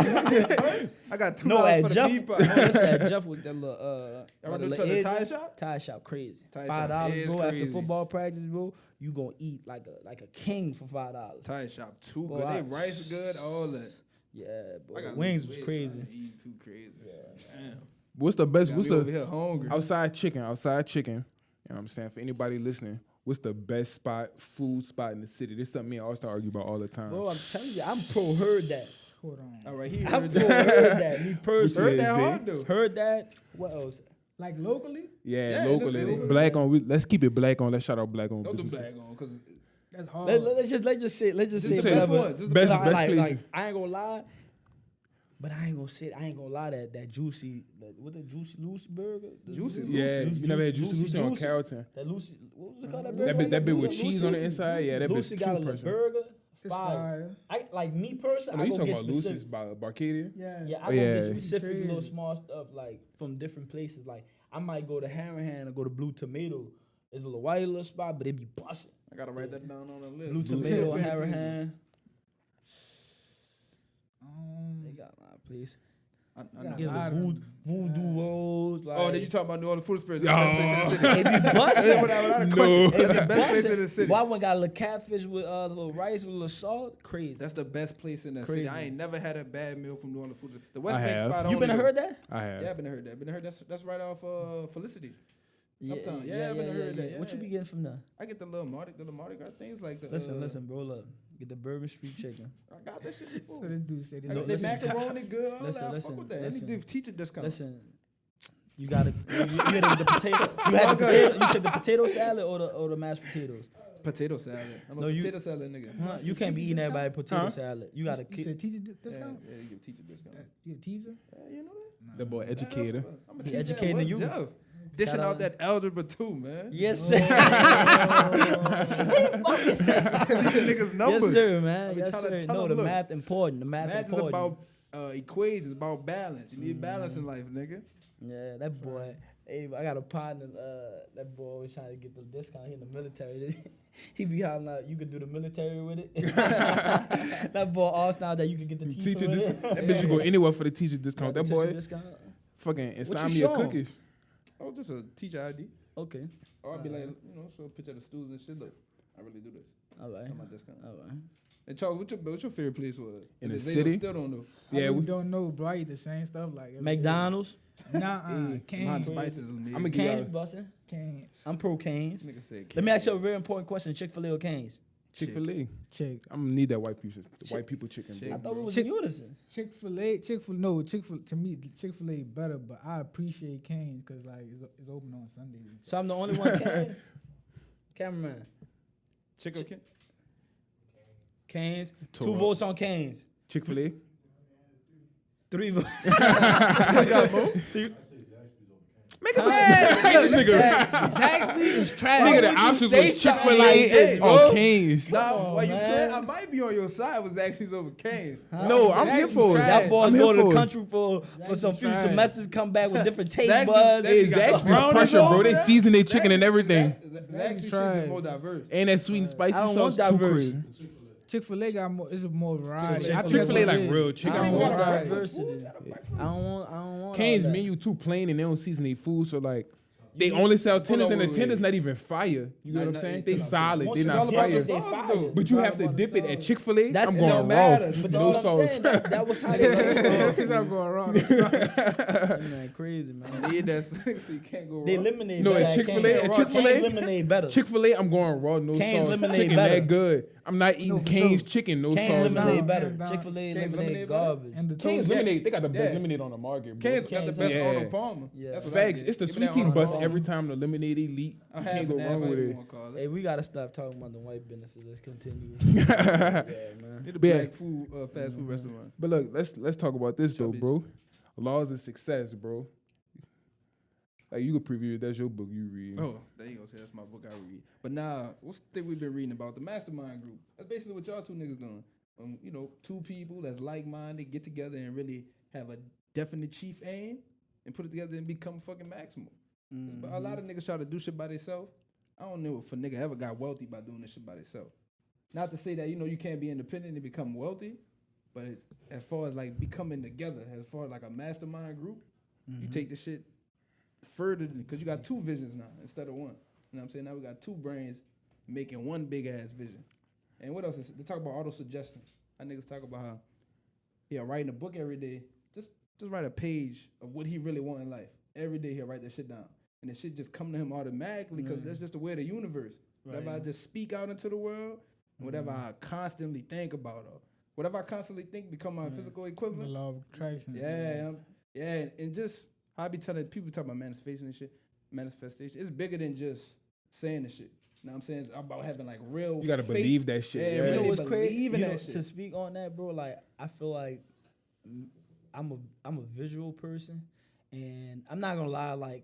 A: I got $2
D: No, at
A: for the
D: Jeff,
A: meat
D: no,
A: pie.
D: listen, at Jeff was that little,
A: Y'all
D: by
A: went
D: the
A: to
D: little
A: the
D: edge.
A: tire shop?
D: Tire shop crazy.
A: Tire shop
D: $5,
A: is
D: bro. After
A: crazy.
D: football practice, bro, you gonna eat like a king for $5.
A: Tire shop too
D: Boy,
A: good.
D: I-
A: They rice good, all that.
D: Yeah, boy.
A: I
D: The
A: got
D: wings
A: lose
D: was
A: weight, so I
D: crazy.
A: ain't eating too crazy. Damn.
B: What's the best?
A: Got
B: What's
A: me over
B: the
A: here hungry.
B: outside chicken? Outside chicken. You know what I'm saying? For anybody listening, what's the best food spot in the city? This is something me and Austin argue about all the time.
D: Bro, I'm telling you, I'm pro heard that.
C: Hold on.
A: All right, he
D: I'm
A: heard
D: pro
A: that.
D: heard that. Me personally.
A: Heard that
B: Zay?
A: hard though.
D: Heard that. What else?
C: Like locally,
B: Yeah,
A: Yeah, in the
B: locally.
A: city.
B: Black on. Let's keep it black on. Let's shout out black on
A: Don't do
B: businesses.
A: black on, cause
C: that's hard.
D: Let's just say
A: this the best
D: whatever.
A: one. This is the
B: Best-
A: best.
B: best
D: like,
B: places.
D: I ain't gonna lie, but I ain't gonna lie that juicy, what the juicy loose burger? The
A: Juicy
B: Yeah,
D: Lucy-
B: you never had Juicy
D: Lucy-
B: Lucy on
D: Juicy.
B: Carrollton.
D: That Lucy, what was it called? That
B: That
D: burger?
B: bit with
D: Lucy-
B: cheese on the inside. Yeah, that
D: Lucy
B: bitch
D: got a
B: too
D: little
B: pressure.
D: burger.
C: It's
D: Fire.
C: fire.
D: I like me personally.
B: Oh,
D: I
B: you
D: go
B: talking
D: get
B: about
D: specific.
B: Lucy's by Barcadia?
C: Yeah.
D: Yeah, I
B: Oh,
D: go
B: yeah.
D: get specific
C: Crazy.
D: little small stuff like from different places. Like I might go to Harrihan or go to Blue Tomato. It's a little white little spot, but it be busting.
A: I gotta write that down on the list.
D: Blue Tomato and Harrihan. They got a lot of places.
A: I
C: Yeah.
A: know.
D: Get
C: lot
D: the
C: of
D: voodoo rolls. Like,
A: Oh, then you talking about New Orleans food spirits?
B: Oh.
A: That's the best place in the city.
D: It be
A: That's
D: busting.
A: without a
B: No.
A: question. That's the
D: It be
A: best place in
D: busting.
A: the city.
D: Why one got a little catfish with a little rice with a little salt? Crazy.
A: That's the best place in the
D: Crazy.
A: city. I ain't never had a bad meal from New Orleans food. The West
B: I
A: Bank
B: have.
A: spot.
D: You been heard that?
B: I have.
A: Yeah, I've been heard that. Been heard that's right off Felicity. Uptown. Yeah, I've been heard that.
D: What you
A: Yeah.
D: be getting from there?
A: I get the Mardi Gras things like the.
D: Listen, bro. Look, get the Bourbon Street chicken.
A: I got that shit before.
C: So this dude said,
A: I
D: No,
A: got the
D: listen.
A: macaroni good. All
D: Listen,
A: that. I
D: listen,
A: fuck with that.
D: listen.
A: Let me give teacher discount.
D: Listen, you gotta you had the potato. You had the potato. You took the potato salad or the mashed potatoes.
A: Potato salad. I'm
D: No,
A: a
D: you-
A: potato salad nigga.
D: Huh? You can't be eating everybody potato
B: Huh?
D: salad. You gotta
C: you
D: keep.
C: said teacher
A: Yeah,
C: discount?
A: yeah, you give teacher discount.
C: You a teaser?
A: Yeah, you know that?
B: The boy educator.
A: I'm a
D: He
A: teacher.
D: educating
A: What's
D: you.
A: Jeff? Dishing
D: Shout
A: out
D: out.
A: that algebra too, man.
D: Yes, sir.
A: These niggas numbers.
D: Yes, sir,
A: I
D: man.
A: be
D: Yes,
A: trying to
D: sir.
A: tell
D: No,
A: him,
D: the
A: look,
D: math important. The math
A: Math is
D: important.
A: about equations, about balance. You need balance in life, nigga.
D: Yeah, that boy. Hey, I got a partner. That boy was trying to get the discount. He in the military. He be hollering out, you could do the military with it. That boy Austin out there, you could get the teacher
B: Teacher
D: with
B: discount.
D: it.
B: That bitch should go anywhere for the teacher discount. That
D: Teacher
B: boy
D: discount.
B: fucking
D: What you
B: insomnia
D: show 'em?
B: cookies.
A: Oh, just a teacher ID.
D: Okay.
A: Or I'd be like, so a picture of the stools and shit. Look, I really do this.
D: All right.
A: I'm not discount.
D: All right.
A: And Charles, what's your favorite place was?
B: In the
A: They
B: city?
A: Still don't know.
C: I
B: Yeah,
C: really
B: we-
C: don't know, bro. I eat the same stuff like every day.
D: McDonald's.
C: Nah,
A: Mine
C: Canes.
A: spices with me.
B: I'm a
D: Canes
B: Yeah.
D: bussin'.
C: Canes.
D: I'm pro Canes.
A: This nigga said
D: Let me ask you a very important question. Chick-fil-A or Canes?
B: Chick-fil-A.
C: Chick.
B: I'm gonna need that white people chicken,
A: Chick-
B: bro.
D: I thought it was
C: Chick-
D: in unison.
C: Chick-fil-A, to me, Chick-fil-A better, but I appreciate Canes because like it's open on Sundays. And
D: So
C: stuff.
D: I'm the only one Canes? Cameraman.
A: Chicken. Chick-
D: Canes.
B: Toe
D: 2
B: up.
D: votes on Canes.
B: Chick-fil-A.
D: 3 votes.
B: Make a this nigga.
C: Zaxby's is trash.
B: Nigga, the
D: would you
B: options
D: say
B: was
D: something
B: Chick-fil-A
D: like this,
B: or
D: bro?
B: Canes.
A: Nah,
D: on,
A: while you
D: man.
A: playing, I might be on your side with Zaxby's over Canes.
B: No, I'm here for it.
C: trash.
D: That boy's
B: I'm
D: going to
B: here
D: the
B: for it.
D: country for some few
C: trash.
D: semesters, come back with different taste
A: Zaxby's-
D: buds.
B: Hey,
A: Zaxby's got the
B: Zaxby's
A: brownies
B: pressure, bro.
A: over
B: They
A: there.
B: season their chicken and everything.
A: Zaxby's shit
C: trash.
A: is more diverse.
B: And that sweet and spicy
D: I don't
B: sauce
D: want
B: too
D: diverse.
B: crazy.
C: Chick-fil-A got more. It's more variety.
D: Chick-fil-A
C: I think
B: Chick-fil-A
C: that's
B: like
C: what it
B: real
C: is.
B: chicken.
D: I don't
C: More
D: want
C: variety.
D: diversity. I don't want
B: Cane's
D: all that.
B: menu too plain and they don't season their food, so like they only sell tenders and the
A: wait.
B: tenders not even fire. You know what I'm
A: Nah,
B: saying?
A: nah,
B: They
A: chill out,
B: solid.
D: Most
B: They
D: of
B: not
A: all about
B: fire.
A: the sauce, though.
B: But you have to dip it at Chick-fil-A.
D: That's
B: I'm
D: it
B: going
A: don't
B: raw.
A: matter.
D: But that's
B: No
D: what I'm
B: sauce.
D: saying. That was how they
C: She's not going wrong.
D: Man, crazy, man.
A: Need that so you can't go
D: They
A: wrong.
D: lemonade
B: No,
D: better.
B: at Chick-fil-A,
D: Cane's.
B: at Chick-fil-A?
D: Cane's lemonade better.
B: Chick-fil-A, I'm going raw, no
D: Cane's
B: sauce.
D: lemonade
B: Chicken
D: better.
B: that good. I'm not eating
C: for
B: Cane's
C: sure.
B: chicken, no
D: Cane's
B: sauce.
D: lemonade
C: down,
D: better.
C: hands down.
D: Chick-fil-A
A: Cane's
D: lemonade
A: lemonade
D: garbage.
C: And the
B: Cane's
C: toast.
B: lemonade, they got the best
A: Yeah.
B: lemonade on the market, bro.
A: Cane's got the
D: Cane's
A: best
B: lemonade.
A: Arnold Palmer.
D: Yeah.
A: That's what I
B: Facts.
A: get.
B: It's the
A: Give me
B: sweet
A: that
B: tea bus
A: Arnold
B: every
A: Palmer.
B: time the lemonade elite.
A: I'm
B: You
A: half
B: can't go
A: and half,
B: wrong with
A: however you
B: it.
A: wanna call
D: Hey,
A: it.
D: we gotta stop talking about the white businesses. Let's continue. Yeah, man.
A: It's a
B: Yeah.
A: black food, fast food restaurant.
B: But look, let's talk about this though,
A: Chubbies.
B: bro. Laws of Success, bro. Like you could preview it. That's your book you read.
A: Oh, there you go. Say that's my book I read. But now, what's the thing we've been reading about? The mastermind group. That's basically what y'all two niggas doing. You know, two people that's like-minded get together and really have a definite chief aim and put it together and become fucking Maximo. But a lot of niggas try to do shit by themselves. I don't know if a nigga ever got wealthy by doing this shit by themselves. Not to say that, you know, you can't be independent and become wealthy, but as far as like becoming together, as far as like a mastermind group, you take the shit further because you got two visions now instead of one. You know what I'm saying? Now we got two brains making one big ass vision. And what else is they talk about auto suggestion. How niggas talk about how writing a book every day. Just write a page of what he really want in life. Every day he'll write that shit down. And the shit just come to him automatically because that's just the way of the universe. Whatever I just speak out into the world, whatever I constantly think about, or whatever I constantly think become my physical
C: The
A: equivalent.
C: law of attraction.
A: Yeah, and just how I be telling people talk about manifestation and shit. Manifestation, it's bigger than just saying the shit. You know what I'm saying? It's about having like real.
B: You gotta
A: faith.
B: believe that shit.
A: Yeah,
B: Yeah,
D: You know
A: really
D: what's crazy?
A: believe in
D: You know,
A: that shit.
D: to speak on that, bro, like I feel like I'm a visual person, and I'm not gonna lie. Like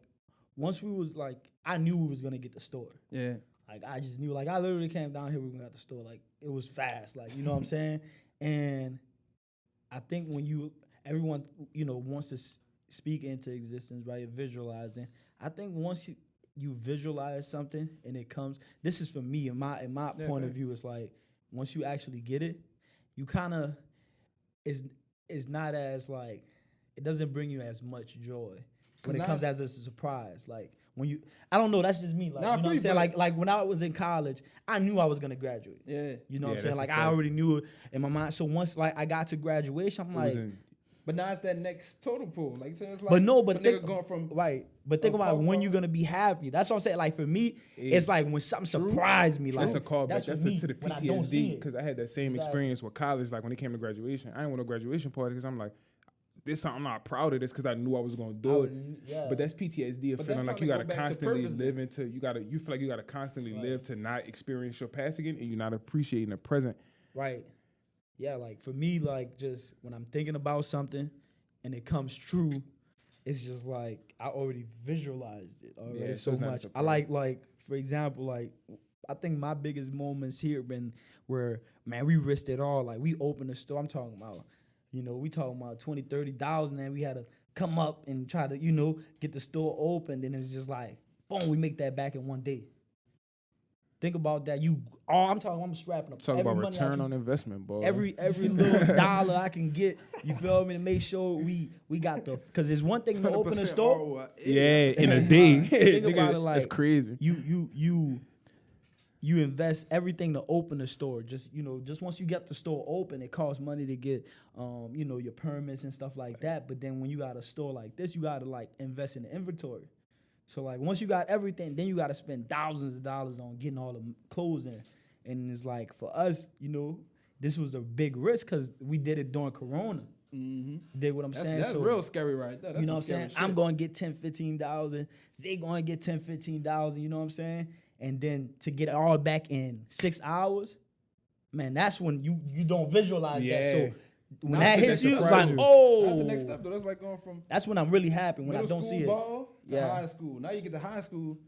D: once we was like, I knew we was gonna get the store.
A: Yeah.
D: Like I just knew. Like I literally came down here, we were gonna get the store. Like it was fast. Like you know what I'm saying? And I think when everyone wants to speak into existence, right? Visualizing. I think once you visualize something and it comes. This is for me in my point of view. It's like once you actually get it, you kind of is not as like it doesn't bring you as much joy when it comes as a surprise. Like when you, I don't know. That's just me. Like
A: Nah,
D: you know what I'm
A: free,
D: saying?
A: but-
D: like when I was in college, I knew I was gonna graduate.
A: Yeah.
D: You know
B: Yeah,
D: what I'm saying?
B: that's
D: Like
B: a
D: I
B: fact.
D: already knew it in my mind. So once like I got to graduation, I'm like.
A: But now it's that next totem pole. Like you said, it's like
D: But no, but
A: a
D: think
A: nigga going from
D: right. But think
A: a
D: about
A: pop
D: when
A: song.
D: you're gonna be happy. That's what I'm saying. Like for me, it's like when something surprised me. Like
B: That's a callback. That's
D: for
B: to
D: me
B: the
D: when I don't see
B: PTSD
D: it.
B: because I had that same
D: Exactly.
B: experience with college. Like when it came to graduation, I didn't want no graduation party because I'm like, this something I'm not proud of this because I knew I was gonna do it.
D: Yeah.
B: But that's PTSD of
A: But
B: feeling
A: that
B: like you
A: probably
B: gotta
A: go back to
B: constantly
A: purpose
B: live into you feel like you gotta constantly live to not experience your past again and you're not appreciating the present.
D: Right. Yeah, like for me, like just when I'm thinking about something and it comes true, it's just like I already visualized it already
B: Yeah,
D: so
B: so it's not a
D: much. I
B: surprise.
D: like for example, like I think my biggest moments here been where man we risked it all. Like we opened a store. I'm talking about, we talking about 20, 30,000 and we had to come up and try to, get the store opened and it's just like, boom, we make that back in one day. Think about that. I'm strapping up.
B: Talk
D: every
B: about
D: money I
B: return
D: can-
B: on investment, boy.
D: Every little dollar I can get, you feel me, to make sure we got because it's one thing to open a
A: 100%
D: store.
A: ROI.
B: yeah, in a day.
D: Think
B: Nigga,
D: about it like
B: that's crazy.
D: you you invest everything to open the store. Just once you get the store open, it costs money to get your permits and stuff like that. But then when you got a store like this, you gotta like invest in the inventory. So like once you got everything, then you gotta spend thousands of dollars on getting all the clothes in. And it's like for us, this was a big risk because we did it during Corona.
A: Mm-hmm.
D: Dig what I'm saying?
A: That's
D: so,
A: real scary right there. That's
D: you know what I'm saying?
A: shit.
D: I'm going to get $10,000, $15,000. Zay going to get $10,000, $15,000. You know what I'm saying? And then to get it all back in 6 hours, man, that's when you don't visualize that. So when that hits you, it's like,
A: That's
D: oh.
A: the next step, though. That's like going from
D: That's when I'm really happy, when I don't see it.
A: ball to
D: Yeah.
A: high school. Now you get to high school.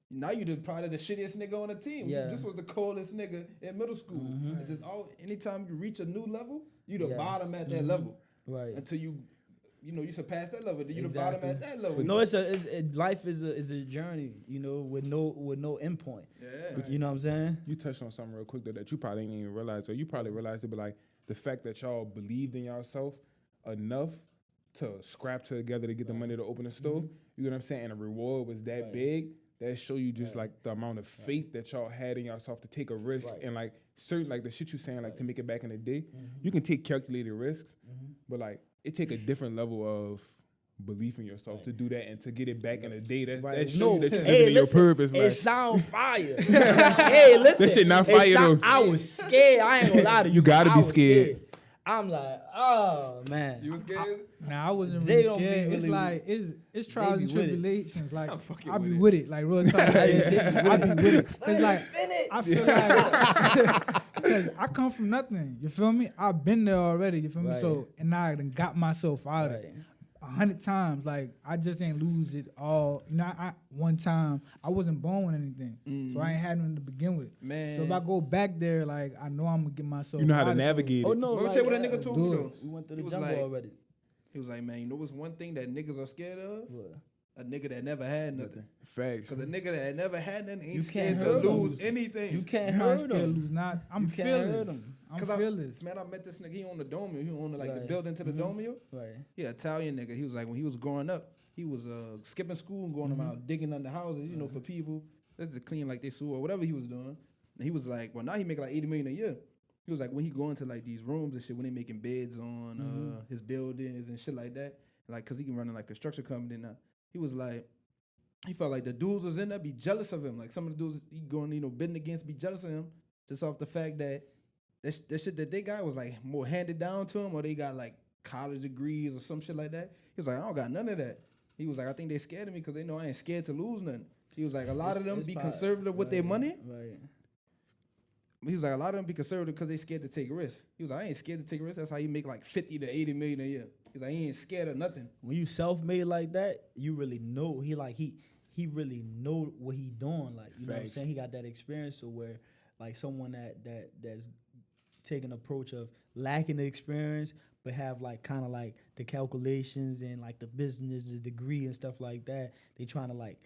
A: Now you probably the shittiest nigga on the team.
D: Yeah.
A: This was the coldest nigga in middle school.
D: Mhm.
A: It's just anytime you reach a new level, you the
D: Yeah.
A: bottom at that level.
D: Right.
A: Until you surpass that level, then you the bottom at that level.
D: No, life is a journey, with no end point.
A: Yeah.
D: You know what I'm saying?
B: You touched on something real quick though that you probably didn't even realize, or you probably realized it, but like the fact that y'all believed in yourself enough to scrap together to get the money to open the store. You know what I'm saying? And the reward was that big. That show you just like the amount of faith that y'all had in yourself to take a risk and like certain like the shit you saying like to make it back in the day. You can take calculated risks, but like it take a different level of belief in yourself to do that and to get it back in the day. That show you that you're living in your purpose.
D: It
B: Like,
D: sound fire. Hey, listen.
B: That shit not fire though.
D: I was scared. I ain't gonna lie to you.
B: You gotta
D: I
B: be
D: was
B: scared.
D: I'm like, oh man.
A: You was scared?
C: Nah, I wasn't
D: Zay
C: really
D: don't be
C: scared. It's
D: really-
C: like it's trials
D: be
C: and
D: with it.
C: tribulations. Like
A: I'm fucking
C: I be
A: with
C: with it. Like real talk. I be with it. Cause like I feel like because I come from nothing. You feel me? I've been there already. You feel me?
D: Right.
C: So and I done got myself out of it 100 times. Like I just ain't lose it all. I one time I wasn't born with anything, so I ain't had nothing to begin with.
A: Man.
C: So if I go back there, like I know I'm gonna get myself.
B: you know how to
C: out of it.
B: navigate
D: Oh
B: it.
D: no,
A: Let me
D: like,
A: tell you what that nigga told me
C: do it.
A: though.
D: We went through
A: He
D: the
A: was
D: jungle
A: like-
D: already.
A: He was like, man, you know what's one thing that niggas are scared of?
D: What?
A: A nigga that never had nothing.
B: Facts.
A: Because a nigga that never had nothing ain't
D: You
A: scared
D: can't
A: to
D: hurt 'em.
A: lose anything.
D: You can't
C: I'm not
D: hurt
C: scared to
D: them.
C: lose. Not I'm
D: You can't hurt
C: fearless.
D: 'em.
C: I'm
A: 'Cause
C: fearless.
A: Man, I met this nigga. He owned the Domio. He owned like the
D: Right.
A: building to the Domio.
D: Right.
A: He an Italian nigga. He was like, when he was growing up, he was skipping school and going around digging under houses, for people. That's to clean like they sewer or whatever he was doing. And he was like, well, now he make like $80 million a year. He was like, when he go into like these rooms and shit, when they making beds on his buildings and shit like that, like, cause he can run like a construction company now. He was like, he felt like the dudes was in there be jealous of him. Like some of the dudes he going, bidding against be jealous of him just off the fact that that shit that they got was like more handed down to him, or they got like college degrees or some shit like that. He was like, I don't got none of that. He was like, I think they scared of me because they know I ain't scared to lose nothing. He was like, a lot of them be conservative with their money.
D: Right.
A: He was like, a lot of them be conservative because they scared to take risks. He was like, I ain't scared to take risks. That's how you make like 50 to 80 million a year. He's like, he ain't scared of nothing.
D: When you self-made like that, you really know he really know what he doing. Like, you know what I'm
B: Facts.
D: saying? He got that experience. So where like someone that's taking approach of lacking the experience, but have like kind of like the calculations and like the business, the degree and stuff like that. They trying to like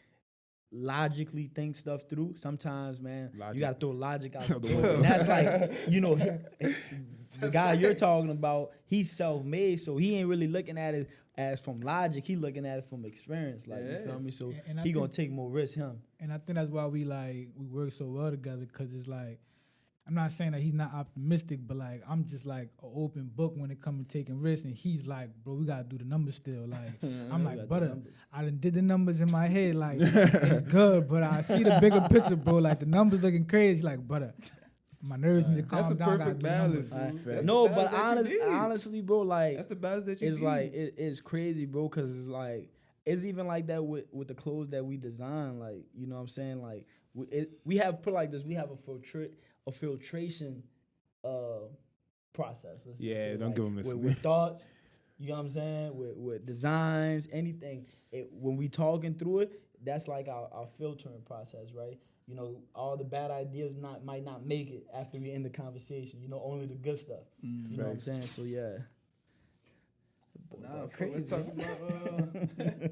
D: logically think stuff through. Sometimes, man,
B: Logic.
D: you gotta throw logic out the door. And that's like, the guy you're talking about, he's self-made, so he ain't really looking at it as from logic. He looking at it from experience. Like, you feel me? So
C: And I
D: he gonna
C: think-
D: take more risks, him.
C: And I think that's why we work so well together, because it's like, I'm not saying that he's not optimistic, but like I'm just like an open book when it comes to taking risks, and he's like, bro, we gotta do the numbers still. Like I'm like, brother, I done did the numbers in my head, like it's good, but I see the bigger picture, bro. Like the numbers looking crazy. Like, brother, my nerves need to calm
A: That's a
C: down.
A: perfect
C: gotta do the
A: balance,
C: numbers.
A: bro. That's
D: No,
A: the
D: but
A: balance that you need.
D: honestly, bro, like
A: That's the balance that you
D: it's
A: need.
D: like it's crazy, bro, because it's like it's even like that with the clothes that we design. Like, you know what I'm saying? Like we have put like this. We have a filtration process. Let's just
B: Yeah,
D: say,
B: don't
D: like,
B: give 'em this.
D: with thoughts. You know what I'm saying? With designs, anything. When we talking through it, that's like our filtering process, right? You know, all the bad ideas might not make it after we end the conversation. You know, only the good stuff. You know what I'm saying? So yeah.
A: Nah,
D: Crazy.
A: let's talk about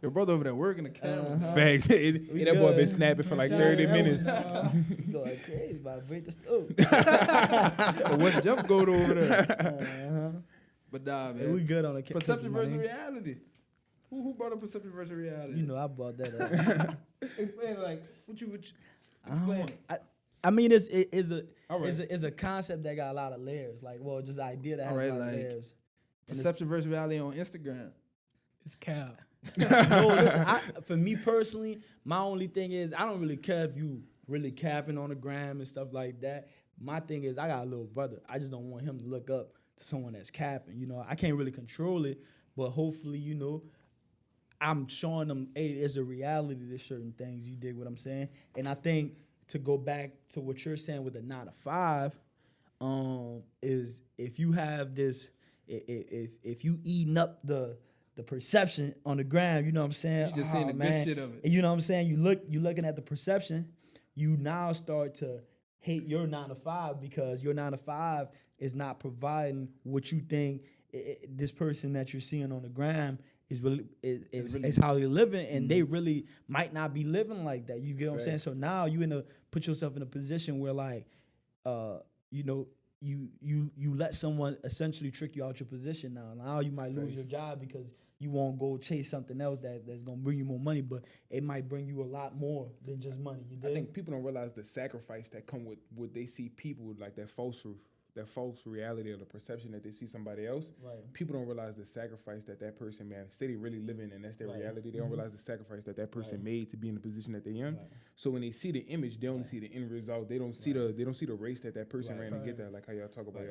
A: your brother over there working the camera.
B: Facts.
D: We
B: That boy
D: good.
B: been snapping for like
C: Shout
B: 30
C: out
B: minutes.
D: You go like crazy, but I break the stove.
A: So what's Jeff go to over there? But nah, man.
D: We good on the
A: Perception versus
D: money.
A: reality. Who brought up perception versus reality?
D: You know, I brought that up.
A: Explain like what you Explain it.
D: I mean, it's
A: All right.
D: it's a concept that got a lot of layers. Like, well, just an idea that has
A: All right,
D: a lot of
A: like,
D: layers. And
A: Perception versus reality on Instagram.
C: It's cap.
D: no, listen, for me personally, my only thing is I don't really care if you really capping on the gram and stuff like that. My thing is I got a little brother. I just don't want him to look up to someone that's capping. You know, I can't really control it, but hopefully, you know, I'm showing them, hey, there's a reality to certain things. You dig what I'm saying? And I think to go back to what you're saying with the 9 to 5, is if you have this, if you eating up the perception on the ground, you know what I'm saying?
A: You just seeing the good shit of it.
D: And you know what I'm saying? You looking at the perception, you now start to hate your 9 to 5 because your 9 to 5 is not providing what you think this person that you're seeing on the gram is really is how they're living, and they really might not be living like that. You get what I'm saying? So now you put yourself in a position where like, you know, you let someone essentially trick you out your position now. Now you might lose your job because you won't go chase something else that's gonna bring you more money, but it might bring you a lot more than just money. You dig?
B: I think people don't realize the sacrifice that come with what they see people with, like that false reality or the perception that they see somebody else.
D: Right.
B: People don't realize the sacrifice that person, man, say they really living and that's their reality. They don't realize the sacrifice that person made to be in the position that they're in. Right. So when they see the image, they only see the end result. They don't see the race that person ran to get that. Like how y'all talk about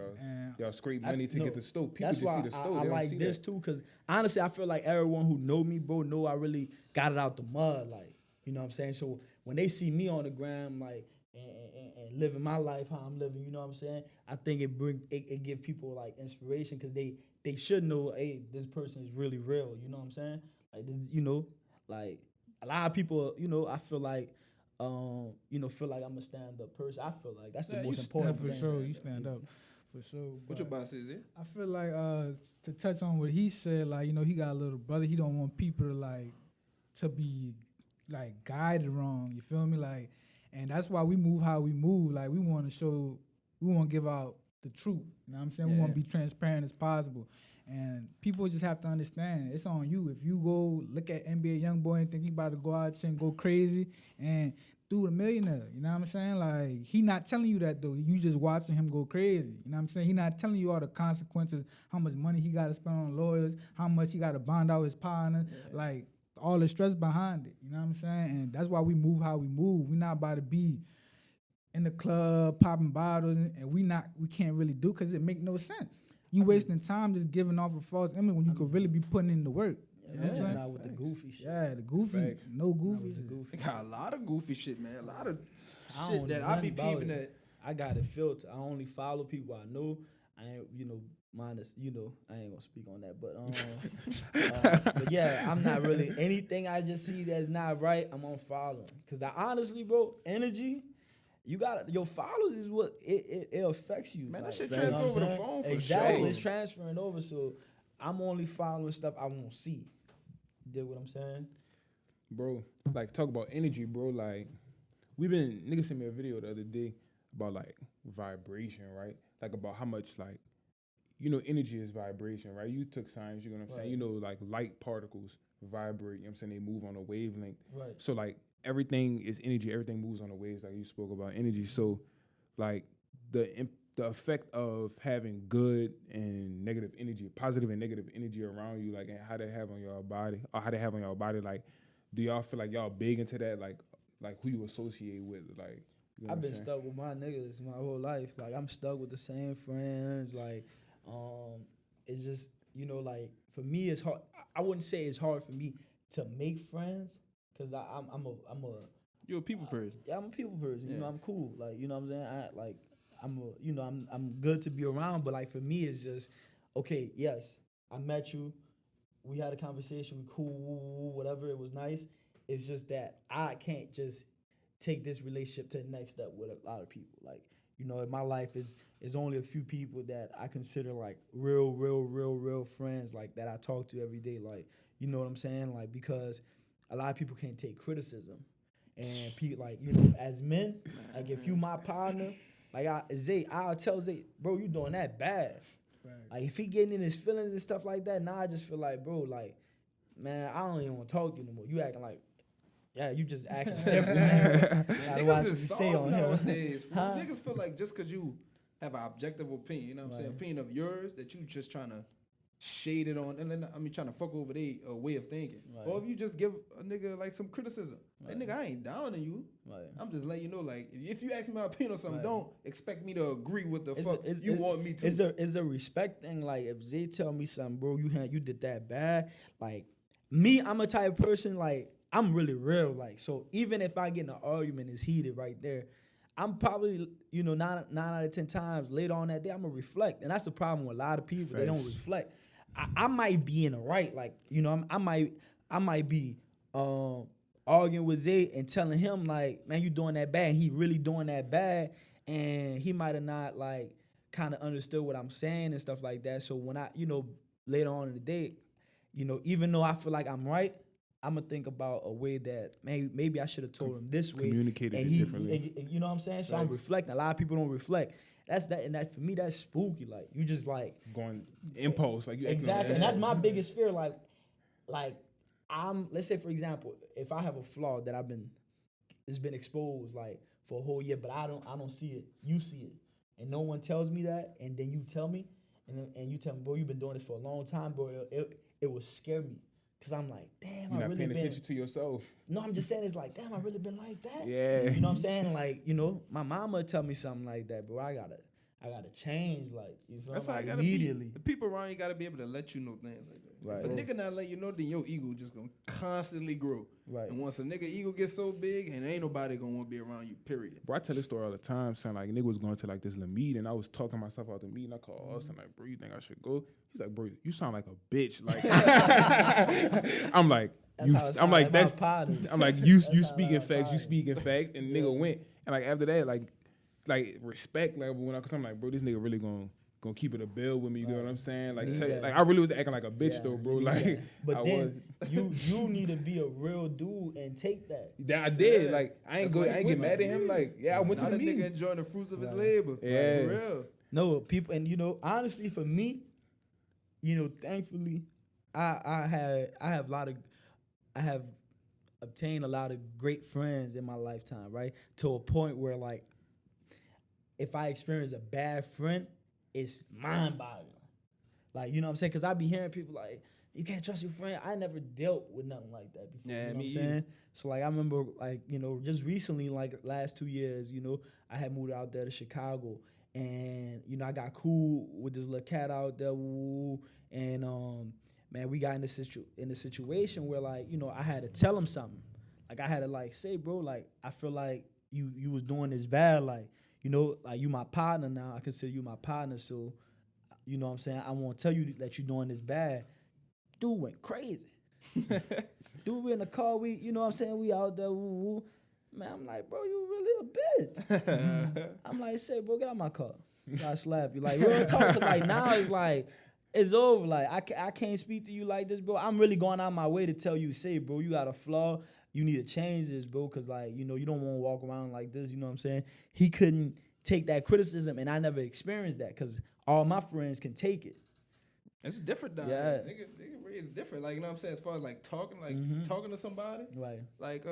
B: y'all scrape money to get the stove. People just see the stove.
D: I like this too, because honestly, I feel like everyone who know me, bro, know I really got it out the mud. Like, you know what I'm saying? So when they see me on the gram, like, and living my life how I'm living, you know what I'm saying? I think it give people like inspiration because they should know, hey, this person is really real. You know what I'm saying? Like, you know, like a lot of people, you know, I feel like, feel like I'm a stand-up person. I feel like that's the most important thing.
C: For sure, you stand up. For sure.
A: What your boss is it?
C: I feel like to touch on what he said, like, you know, he got a little brother. He don't want people to be like guided wrong. You feel me? Like, and that's why we move how we move. Like, we want to give out the truth. You know what I'm saying? We want to be transparent as possible. And people just have to understand, it's on you. If you go look at NBA Youngboy and think he about to go out and go crazy and do the millionaire, you know what I'm saying? Like, he not telling you that, though. You just watching him go crazy. You know what I'm saying? He not telling you all the consequences, how much money he got to spend on lawyers, how much he got to bond out his partner, like, all the stress behind it. You know what I'm saying? And that's why we move how we move. We not about to be in the club popping bottles, and we can't really do because it make no sense. You wasting time just giving off a false image when you could really be putting in the work. You know what I'm saying?
D: Not with the goofy shit.
C: Yeah, the goofy. No goofy shit.
A: They got a lot of goofy shit, man. A lot of shit that I be peeping at.
D: I got it filtered. I only follow people I know. I ain't, minus, I ain't gonna speak on that, but yeah, I'm not really anything I just see that's not right. I'm unfollowing because honestly, bro, energy. You got your followers is what it affects you.
A: Man,
D: like,
A: that shit transfer over the phone for
D: exactly,
A: sure.
D: it's transferring over. So I'm only following stuff I won't see. You dig what I'm saying?
B: Bro, like talk about energy, bro. Like niggas sent me a video the other day about like vibration, right? Like about how much like, energy is vibration, right? You took science, you know what I'm saying? You know, like light particles vibrate, you know what I'm saying? They move on a wavelength. Right. So like everything is energy, everything moves on the waves, like you spoke about energy. So like the effect of having good and negative energy, positive and negative energy around you, like, and how they have on your body, like, do y'all feel like y'all big into that, like who you associate with, like? You know
D: I've been stuck with my niggas my whole life. Like, I'm stuck with the same friends. Like, it's just, like, for me, it's hard. I wouldn't say it's hard for me to make friends, because
A: You're a people person.
D: Yeah, I'm a people person.
A: Yeah.
D: I'm cool. Like, you know what I'm saying? I'm good to be around, but, like, for me, it's just, okay, yes, I met you. We had a conversation. We cool, whatever. It was nice. It's just that I can't just take this relationship to the next step with a lot of people. Like, in my life is only a few people that I consider like real friends, like that I talk to every day. Like, you know what I'm saying? Like, because a lot of people can't take criticism, and people, like, as men, like, if you my partner, like I'll tell Zay, bro, you doing that bad. Right. Like, if he getting in his feelings and stuff like that, now I just feel like, bro, like, man, I don't even want to talk to you no more. You acting like Yeah, you just acting different, man. Gotta watch
A: Niggas
D: what you
A: is
D: say
A: soft
D: on here.
A: nowadays.
D: Huh?
A: Niggas feel like just because you have an objective opinion, you know what I'm saying,
D: Right.
A: opinion of yours, that you just trying to shade it on, and then trying to fuck over their way of thinking.
D: Right.
A: Or if you just give a nigga like some criticism, like
D: Right.
A: nigga, I ain't down on you.
D: Right.
A: I'm just letting you know, like, if you ask me my opinion on something,
D: Right.
A: don't expect me to agree with the
D: It's
A: fuck
D: a- it's-
A: you
D: it's-
A: want me to.
D: It's a respect thing. Like if Zay tell me something, bro, you did that bad. Like me, I'm a type of person like I'm really real. Like so, even if I get in an argument, it's heated right there. I'm probably nine out of 10 times later on that day I'm gonna reflect, and that's the problem with a lot of people. They don't
B: Facts.
D: reflect. I might be in the right. Like I might be arguing with Zay and telling him like, man, you doing that bad. And he really doing that bad, and he might have not like kind of understood what I'm saying and stuff like that. So when I, later on in the day, even though I feel like I'm right, I'm gonna think about a way that maybe I should have told him this way.
B: Communicated
D: and
B: it differently.
D: You know what I'm saying? So I'm
B: Facts.
D: reflecting. A lot of people don't reflect. That's that, and that for me that's spooky. Like you just like
B: Going impulse, like you acting on
D: exactly, and that's my
B: impulse.
D: biggest fear. Like let's say for example, if I have a flaw that it's been exposed like for a whole year, but I don't see it. You see it, and no one tells me that, and then you tell me, and you tell me, bro, you've been doing this for a long time, bro. It would scare me. Cause I'm like, damn,
B: You're
D: I
B: not
D: really
B: paying
D: been.
B: attention to yourself.
D: No, I'm just saying it's like, damn, I really been like that.
B: Yeah.
D: You know what I'm saying? Like, my mama tell me something like that, bro. I gotta change, like, you feel
A: That's
D: me?
A: how I
D: Like,
A: gotta
D: immediately.
A: be. The people around you gotta be able to let you know things like that.
D: Right.
A: If a nigga not let you know, then your ego just gonna constantly grow.
D: Right.
A: And once a nigga ego gets so big, and ain't nobody gonna want to be around you. Period.
B: Bro, I tell this story all the time, son. Like, nigga was going to like this little meeting. I was talking myself out the meeting. I called Austin, like, bro, you think I should go? He's like, bro, you sound like a bitch. Like, I'm like,
D: That's how it
B: I'm
D: sound
B: like,
D: my
B: that's,
D: partners.
B: I'm like, you
D: That's how
B: speaking
D: my
B: facts, you
D: partners.
B: speaking facts, and nigga went. And like after that, like respect level went up, cause I'm like, bro, this nigga really gonna keep it a bill with me. You know what I'm saying? Like,
D: Need that.
B: like I really was acting like a bitch
D: Yeah,
B: though, bro.
D: need
B: Like,
D: that. But
B: I
D: then you need to be a real dude and take that.
B: that I did.
A: Yeah.
B: Like, I ain't
A: That's why
B: get
A: he went
B: mad
A: to
B: at
A: the
B: him.
A: meeting.
B: Like, yeah, I went
A: Now
B: to the
A: the
B: meeting.
A: nigga enjoying the fruits of his
D: Right.
A: labor.
B: Yeah.
A: Like, for real.
D: No, people, and honestly, for me, thankfully, I have obtained a lot of great friends in my lifetime, right? To a point where like, if I experience a bad friend, it's mind-boggling. Like, you know what I'm saying? Because I be hearing people like, you can't trust your friend. I never dealt with nothing like that before.
A: Yeah,
D: you know
A: me
D: what I'm saying? So like I remember like, just recently, like last 2 years, I had moved out there to Chicago, and I got cool with this little cat out there, and man, we got in the situation where like, I had to tell him something. Like I had to like say, bro, like I feel like you was doing this bad, like, like you my partner now. I consider you my partner, so you know what I'm saying? I won't tell you that you're doing this bad. Dude went crazy. Dude, we in the car, you know what I'm saying? We out there, Man, I'm like, bro, you really a bitch. I'm like, say, bro, get out my car. I slap you. Like, real talk, 'cause like now it's like, it's over. Like, I can't speak to you like this, bro. I'm really going out my way to tell you, say, bro, you got a flaw. You need to change this, bro, because, like, you don't want to walk around like this, you know what I'm saying? He couldn't take that criticism, and I never experienced that because all my friends can take it.
A: It's different down
D: Yeah.
A: there. Nigga it's different. Like, you know what I'm saying? As far as like talking to somebody.
D: Right.
A: Like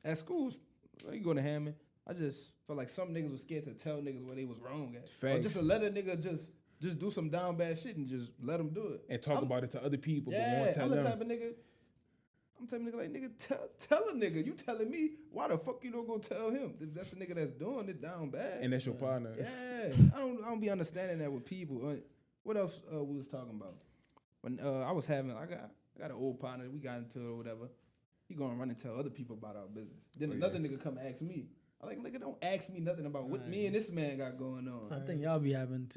A: at schools, like, you go to Hammond. I just felt like some niggas was scared to tell niggas where they was wrong at. Or
B: Facts.
A: just to let a nigga just do some down bad shit and just let them do it.
B: And talk about it to other people, but
A: Yeah,
B: won't tell
A: I'm the
B: them.
A: type of nigga. I'm the type of nigga like, nigga, tell a nigga. You telling me, why the fuck you don't go tell him? If that's the nigga that's doing it down bad.
B: And that's your partner.
A: Yeah, I don't be understanding that with people. What else we was talking about? When I got an old partner, we got into it or whatever. He gonna run and tell other people about our business. Then another nigga come ask me. I like, nigga, don't ask me nothing about what me and this man got going on.
D: I think y'all be having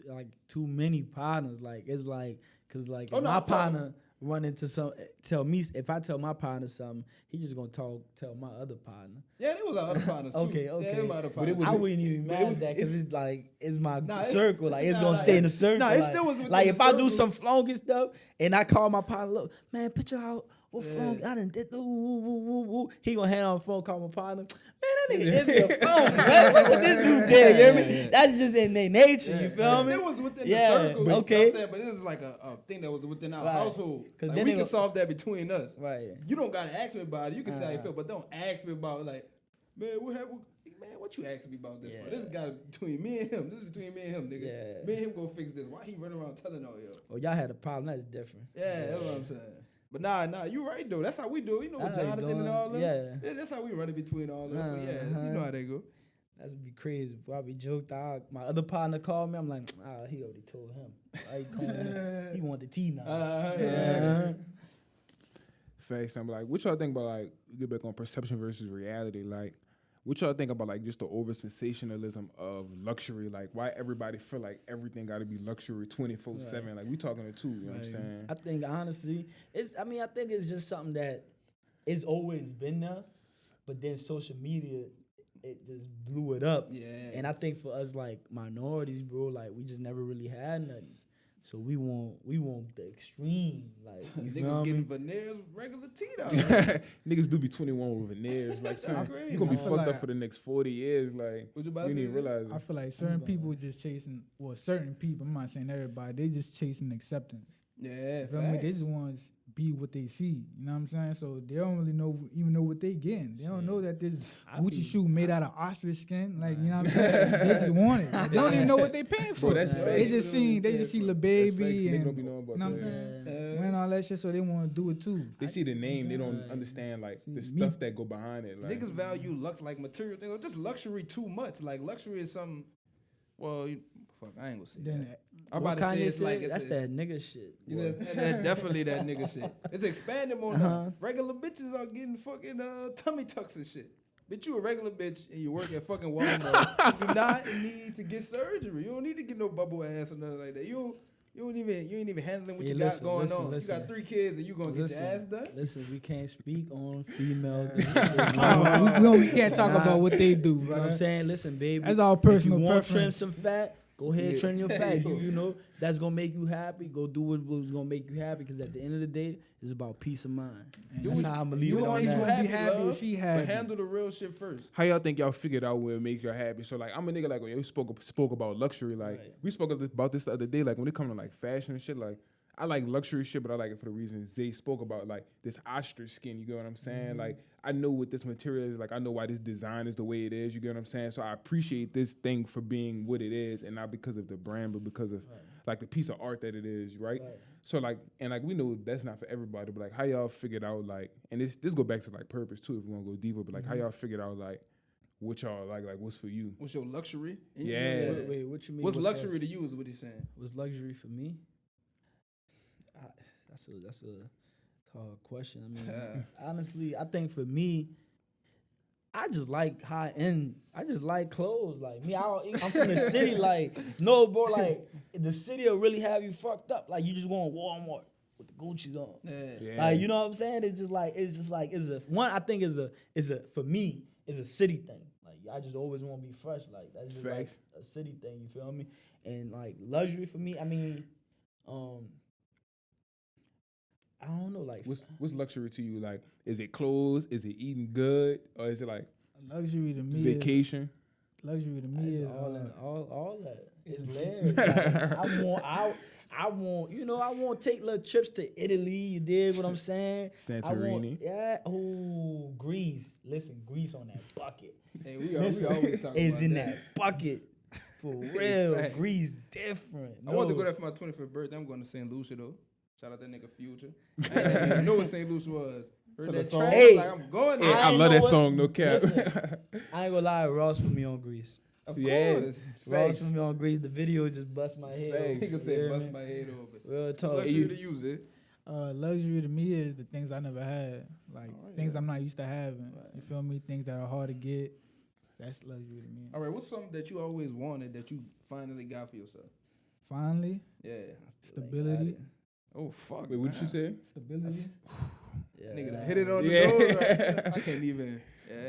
D: too many partners. Like it's like, cause like
A: Oh,
D: if
A: no,
D: my
A: I'm talking-
D: partner run into if I tell my partner something, he just gonna tell my other partner.
A: Yeah, there was our other partners too.
D: Okay.
A: Yeah, there was other
B: But it
A: partners.
B: was-
D: I wouldn't even
B: but it
D: mad
B: was-
D: at that because it's like it's my circle. Like it's
A: nah,
D: gonna
A: nah,
D: stay in the
A: it-
D: circle.
A: nah, it
D: like,
A: still was within
D: like
A: the
D: if I do
A: circle.
D: some flunky stuff and I call my partner, look, man, picture how What phone? I done did the woo, woo, woo, woo. He gonna hand on the phone, call my partner. Man, that nigga is your phone, man. Look what this dude did, you hear me? That's just in their nature, you feel me?
A: It was within the circle.
D: Okay.
A: You know what I'm saying? But it was like a thing that was within our household. Like,
D: then
A: we can solve that between us.
D: Right.
A: You don't gotta ask me about it. You can say how you feel, but don't ask me about like, man, what happened? Man, what you asking me about this for? This got between me and him. This is between me and him, nigga.
D: Yeah.
A: Me and him go fix this. Why he running around telling all y'all?
D: Oh, y'all had a problem. That's different.
A: Yeah, that's what I'm saying. But nah, you right though. That's how we do. You know,
D: That's how you
A: Jonathan and
D: doing.
A: all them.
D: Yeah.
A: That's how we run it between all of us. So yeah, you know how they go.
D: That's be crazy. Before I be joked out, my other partner called me. I'm like, he already told him. Why he calling me? He want the tea now.
B: Facts. I'm like, what y'all think about like get back on perception versus reality? Like, what y'all think about like just the over sensationalism of luxury? Like, why everybody feel like everything got to be luxury 24/7? Like, we talking to two. You know what I'm saying?
D: I think honestly, I think it's just something that it's always been there, but then social media, it just blew it up.
A: Yeah.
D: And I think for us like minorities, bro, like we just never really had nothing. So we want the extreme, like you feel
A: Niggas
D: me?
A: getting veneers, regular teeth out.
B: Niggas do be 21 with veneers. Like, you gonna be fucked
C: like
B: up for the next 40 years. Like,
A: What you about
B: you
A: to
B: didn't
A: say?
B: realize
C: I
B: it.
C: feel like certain people just chasing, certain people, I'm not saying everybody, they just chasing acceptance.
A: Yeah,
C: You feel me? They just want to be what they see. You know what I'm saying? So they don't really even know what they getting. They don't know that this Gucci shoe made out of ostrich skin. Like, you know what I'm saying? They just want it. Like, they don't even know what they paying for.
B: that's
C: They
B: facts.
C: just see Lil Baby
B: They
C: and
B: don't be knowing about
C: you know what I'm
B: that.
C: saying? Wearing all that shit, so they want to do it too.
B: They see the name, they don't understand like the
C: me-
B: stuff that go behind it. Like,
A: Niggas value lux like material things. Just luxury too much. Like luxury is something. Well, fuck, I ain't gonna say
C: Then
A: that. I'm
D: What
A: about to say
D: Kanye
A: it's like
D: said? That's that nigga shit.
A: That's definitely that nigga shit. It's expanding more now. Regular bitches are getting fucking tummy tucks and shit. Bitch, you a regular bitch and you work at fucking Walmart. You do not need to get surgery. You don't need to get no bubble ass or nothing like that. You ain't even handling what you got going on.
D: Listen.
A: You got 3 kids and you gonna get your ass done.
D: Listen, we can't speak on females.
C: we can't talk about what they do,
D: You know what I'm
C: bro.
D: saying? Listen, baby.
C: That's all personal
D: If you want to trim
C: preference.
D: some fat, go ahead, trim your fat. You know, that's going to make you happy. Go do what's going to make you happy because at the end of the day, it's about peace of mind. That's how I'm going to leave
C: you
D: it on
C: always
D: that.
C: wanna be happy if she happy.
A: But handle the real shit first.
B: how y'all think y'all figured out what make y'all happy? So like, I'm a nigga like, when you spoke about luxury. Like, we spoke about this the other day. Like when it comes to like fashion and shit, like I like luxury shit, but I like it for the reasons Zay spoke about, like this ostrich skin. You get what I'm saying? Like I know what this material is. Like I know why this design is the way it is. You get what I'm saying? So I appreciate this thing for being what it is, and not because of the brand, but because of like the piece of art that it is, right? So like, and like we know that's not for everybody, but like how y'all figured out like, and this go back to like purpose too if we want to go deeper, but like how y'all figured out like what y'all like what's for you?
A: What's your luxury?
B: Yeah.
D: Wait, what you mean?
A: What's luxury to you is what he's saying.
D: What's luxury for me? That's a hard question. I mean, honestly, I think for me, I just like high end. I just like clothes. Like me, I'm from the city. Like no, bro. Like the city will really have you fucked up. Like you just want Walmart with the Gucci's on.
B: Yeah.
D: Like you know what I'm saying? It's I think is a for me is a city thing. Like I just always want to be fresh. Like that's just
B: Facts.
D: like a city thing. You feel me? And like luxury for me, I mean, I don't know. Like
B: What's luxury to you? Like, is it clothes? Is it eating good? Or is it like
C: Luxury to me
B: vacation?
C: Luxury to me is
D: all that. It's layers. Like, I want, you know, I want to take little trips to Italy. You dig what I'm saying?
B: Santorini.
D: Greece. Listen, Greece on that bucket.
A: Hey, we always talk
D: Is
A: about
D: in
A: that.
D: that bucket. For real.
A: fact.
D: Greece different.
A: I want to go there for my 25th birthday. I'm going to St. Lucia though. Shout out that nigga Future. I didn't even know what St. Lucia was. Heard
B: the
A: that
B: song?
A: track,
D: Hey.
A: like I'm going there.
B: Yeah, I
D: ain't
B: love
D: know
B: that
D: what-
B: song, no cap.
D: Listen, I ain't gonna lie, Ross put me on Greece.
A: Of
B: Yeah.
A: course.
D: Ross
A: Facts.
D: put me on Greece. The video just bust my head.
A: Nigga
D: open,
A: said
D: you
A: bust
D: hear
A: my
D: me?
A: head over.
D: Real talk.
A: Luxury to use it.
C: luxury to me is the things I never had, like things I'm not used to having. You feel me? Things that are hard to get. That's luxury to me.
A: All right, what's something that you always wanted that you finally got for yourself?
C: Finally,
A: Yeah.
C: stability.
A: Oh fuck.
B: Wait, what did you say?
C: Stability.
D: Yeah,
A: Nigga
D: nah.
A: done hit it on the
B: Yeah.
A: nose right. I can't even.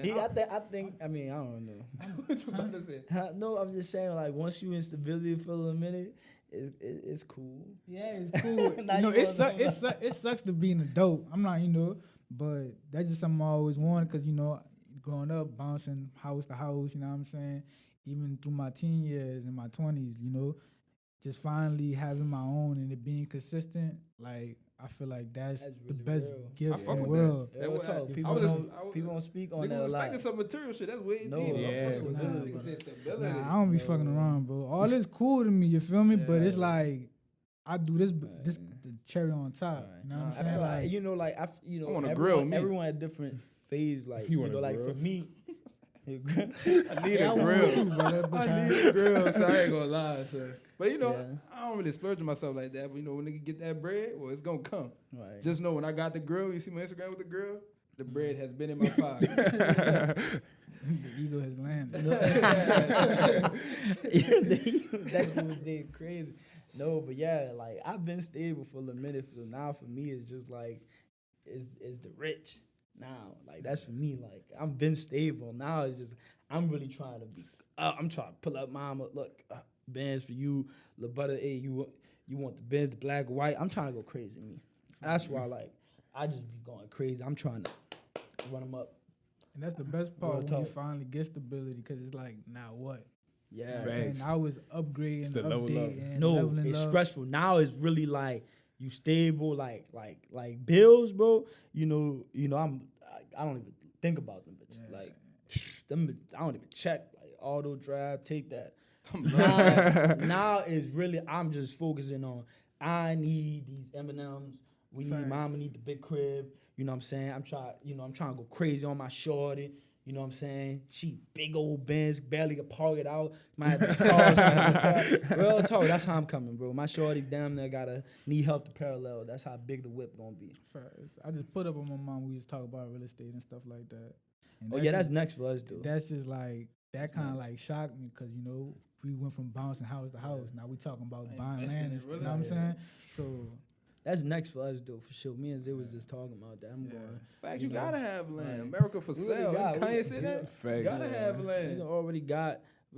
A: Yeah.
D: I think. I mean, I don't know.
A: What you about to say?
D: No, I'm just saying. Like once you in stability for a minute, it's cool.
C: Yeah, it's cool.
D: Now
C: You know,
D: you
C: it
D: wanna-
C: sucks. It sucks to be an adult. I'm not, but that's just something I always wanted because growing up, bouncing house to house. You know what I'm saying? Even through my teen years and my 20s, just finally having my own and it being consistent. Like I feel like that's
D: That's
C: the
D: really
C: best
D: real.
A: I
C: gift
A: fuck
C: in the
A: with that.
C: world.
D: Yeah,
A: That
D: real
A: what
D: talk.
A: I
D: People
A: was-
D: don't
A: I was-
D: people don't speak on
A: Nigga
D: that a
A: was
D: lot.
A: expecting some material shit. That's way
D: No,
A: deep.
B: Yeah.
A: I'm fucking with
C: Nah,
A: that. Nigga
C: bro.
A: said stability.
C: Nah, I don't be fucking around, bro. All this cool to me, you feel me? But it's
A: Yeah.
C: like I do this the cherry on top. You know what I'm
A: Nah,
D: I
C: saying?
D: feel like
C: Like,
A: I wanna
D: everyone,
A: grill me.
D: everyone at different phase. Like
B: You wanna
D: like
B: grill?
D: for me,
A: I need
C: yeah, I
A: a
C: want
A: grill.
C: too, brother. But
A: I need a grill, so I ain't gonna lie, sir. But
D: Yeah.
A: I don't really splurge on myself like that. But when nigga get that bread, well, it's gonna come.
D: right.
A: Just know when I got the grill, you see my Instagram with the grill, the bread has been in my pocket.
C: the ego has landed.
D: That was dead crazy. No, but yeah, like I've been stable for a minute. So now for me, it's just like it's the rich now. Like that's for me. Like I've been stable. Now it's just I'm really trying to be. I'm trying to pull up, mama. Look, Benz for you, La Butter. Hey, you want the Benz, the black and white? I'm trying to go crazy. Me. That's why like I just be going crazy. I'm trying to run them up.
C: And that's the best part
D: Real
C: when you
D: talk.
C: finally get stability because it's like, now what?
D: Yeah.
C: You know what I'm saying?
B: Facts.
C: Now it's upgrading,
B: It's the level up.
C: updating,
D: No,
C: leveling
D: it's
C: up.
D: stressful. Now it's really like you stable, like bills, bro. I don't even think about them bitches.
C: Yeah.
D: Like them, I don't even check. Like auto drive, take that. now is really I'm just focusing on. I need these M&Ms. We need
C: Facts.
D: mama need the big crib. You know what I'm saying? I'm trying to go crazy on my shorty. You know what I'm saying? She big old Benz, barely can park it out. Might have to call something. Real talk, that's how I'm coming, bro. My shorty damn near need help to parallel. That's how big the whip gonna be.
C: Facts. I just put up with my mom. We used to talk about real estate and stuff like that. And
D: Oh yeah, that's
C: just-
D: next for us, though.
C: That's just like that kind of
D: nice.
C: like shocked me because we went from bouncing house to house. Now we talking about
A: Like
C: buying
A: investing
C: land.
A: in
C: And,
A: real
C: you know what I'm
A: estate.
C: saying? So
D: That's next for us, though, for sure. Me and Zay was just talking about that. I'm going.
A: Fact,
D: You
A: you
D: know,
A: gotta have land.
D: like,
A: America for
D: we really
A: sale.
D: got-
A: Kanye
D: we-
A: said that.
B: Facts.
A: Gotta have land.
D: We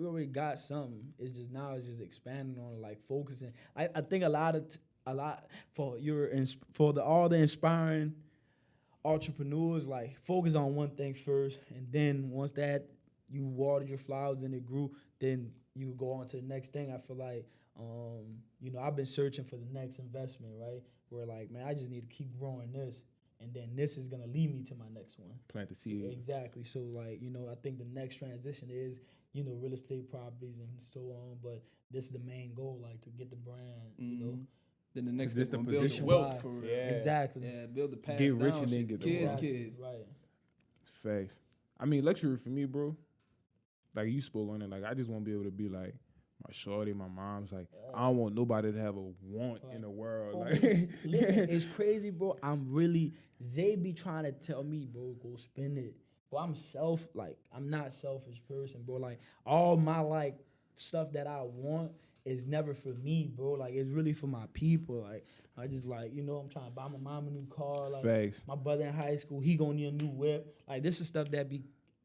D: already got something. It's just now it's just expanding on it, like focusing. I think a lot for all the inspiring entrepreneurs, like focus on one thing first, and then once that you watered your flowers and it grew, then you go on to the next thing. I feel like I've been searching for the next investment, right? Where like, man, I just need to keep growing this, and then this is gonna lead me to my next one.
B: Plant the seed.
D: Exactly. So like, I think the next transition is, real estate properties and so on. But this is the main goal, like to get the brand,
A: Mhm. Then the next
B: Is this
A: step
B: the
A: gonna build the
B: position
A: wealth
D: why?
A: for real.
B: Yeah.
D: Exactly.
A: Yeah, build the past
B: Get rich
A: down
B: and then
A: shit.
B: get the
A: kids,
B: wealth.
A: kids.
D: Right.
B: Facts. I mean, luxury for me, bro. Like you spoke on it. Like I just want to be able to be like my shorty, my mom's. Like I don't want nobody to have a want in the world. Like
D: Listen, it's crazy, bro. Zay be trying to tell me, bro, go spend it. But I'm not selfish person, bro. Like all my like stuff that I want is never for me, bro. Like it's really for my people. Like I just like, I'm trying to buy my mom a new car. Like
B: Facts.
D: my brother in high school, he gonna need a new whip. Like this is stuff that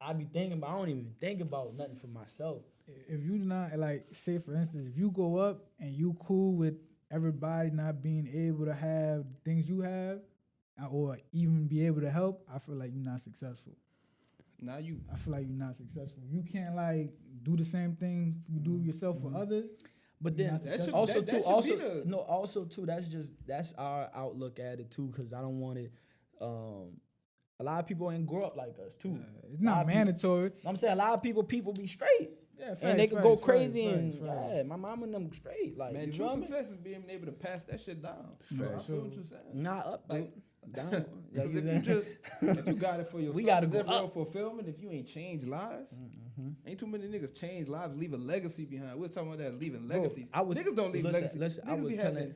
D: I be thinking about. I don't even think about nothing for myself.
C: if you not like, say for instance, if you go up and you cool with everybody not being able to have things you have, or even be able to help, I feel like you're not successful.
A: Now you
C: I feel like you're not successful. You can't like do the same thing you do yourself for others.
D: But
C: You're
D: then
C: not successful.
D: also too, that's our outlook at it too, because I don't want it. A lot of people ain't grow up like us too.
C: It's
D: A lot
C: not
D: of people-
C: mandatory.
D: I'm saying a lot of people be straight.
C: Yeah,
D: And they could go
C: facts,
D: crazy
C: facts,
D: and
C: facts.
D: yeah, my mom and them straight. Like
A: man,
D: you
A: true
D: feel me?
A: success is being able to pass that shit down.
C: For
A: I feel
C: sure.
A: what you're saying.
D: Not up,
A: Like-
D: down. Like,
A: Because
D: you
A: if you got it for yourself,
D: gotta
A: is
D: go
A: that real
D: up.
A: fulfillment if you ain't changed lives? Ain't too many niggas change lives, leave a legacy behind. We're talking about that, leaving
D: Bro,
A: legacies.
D: I was-
A: niggas don't leave
D: listen,
A: legacies.
D: listen, I
A: Niggas
D: was
A: be
D: telling-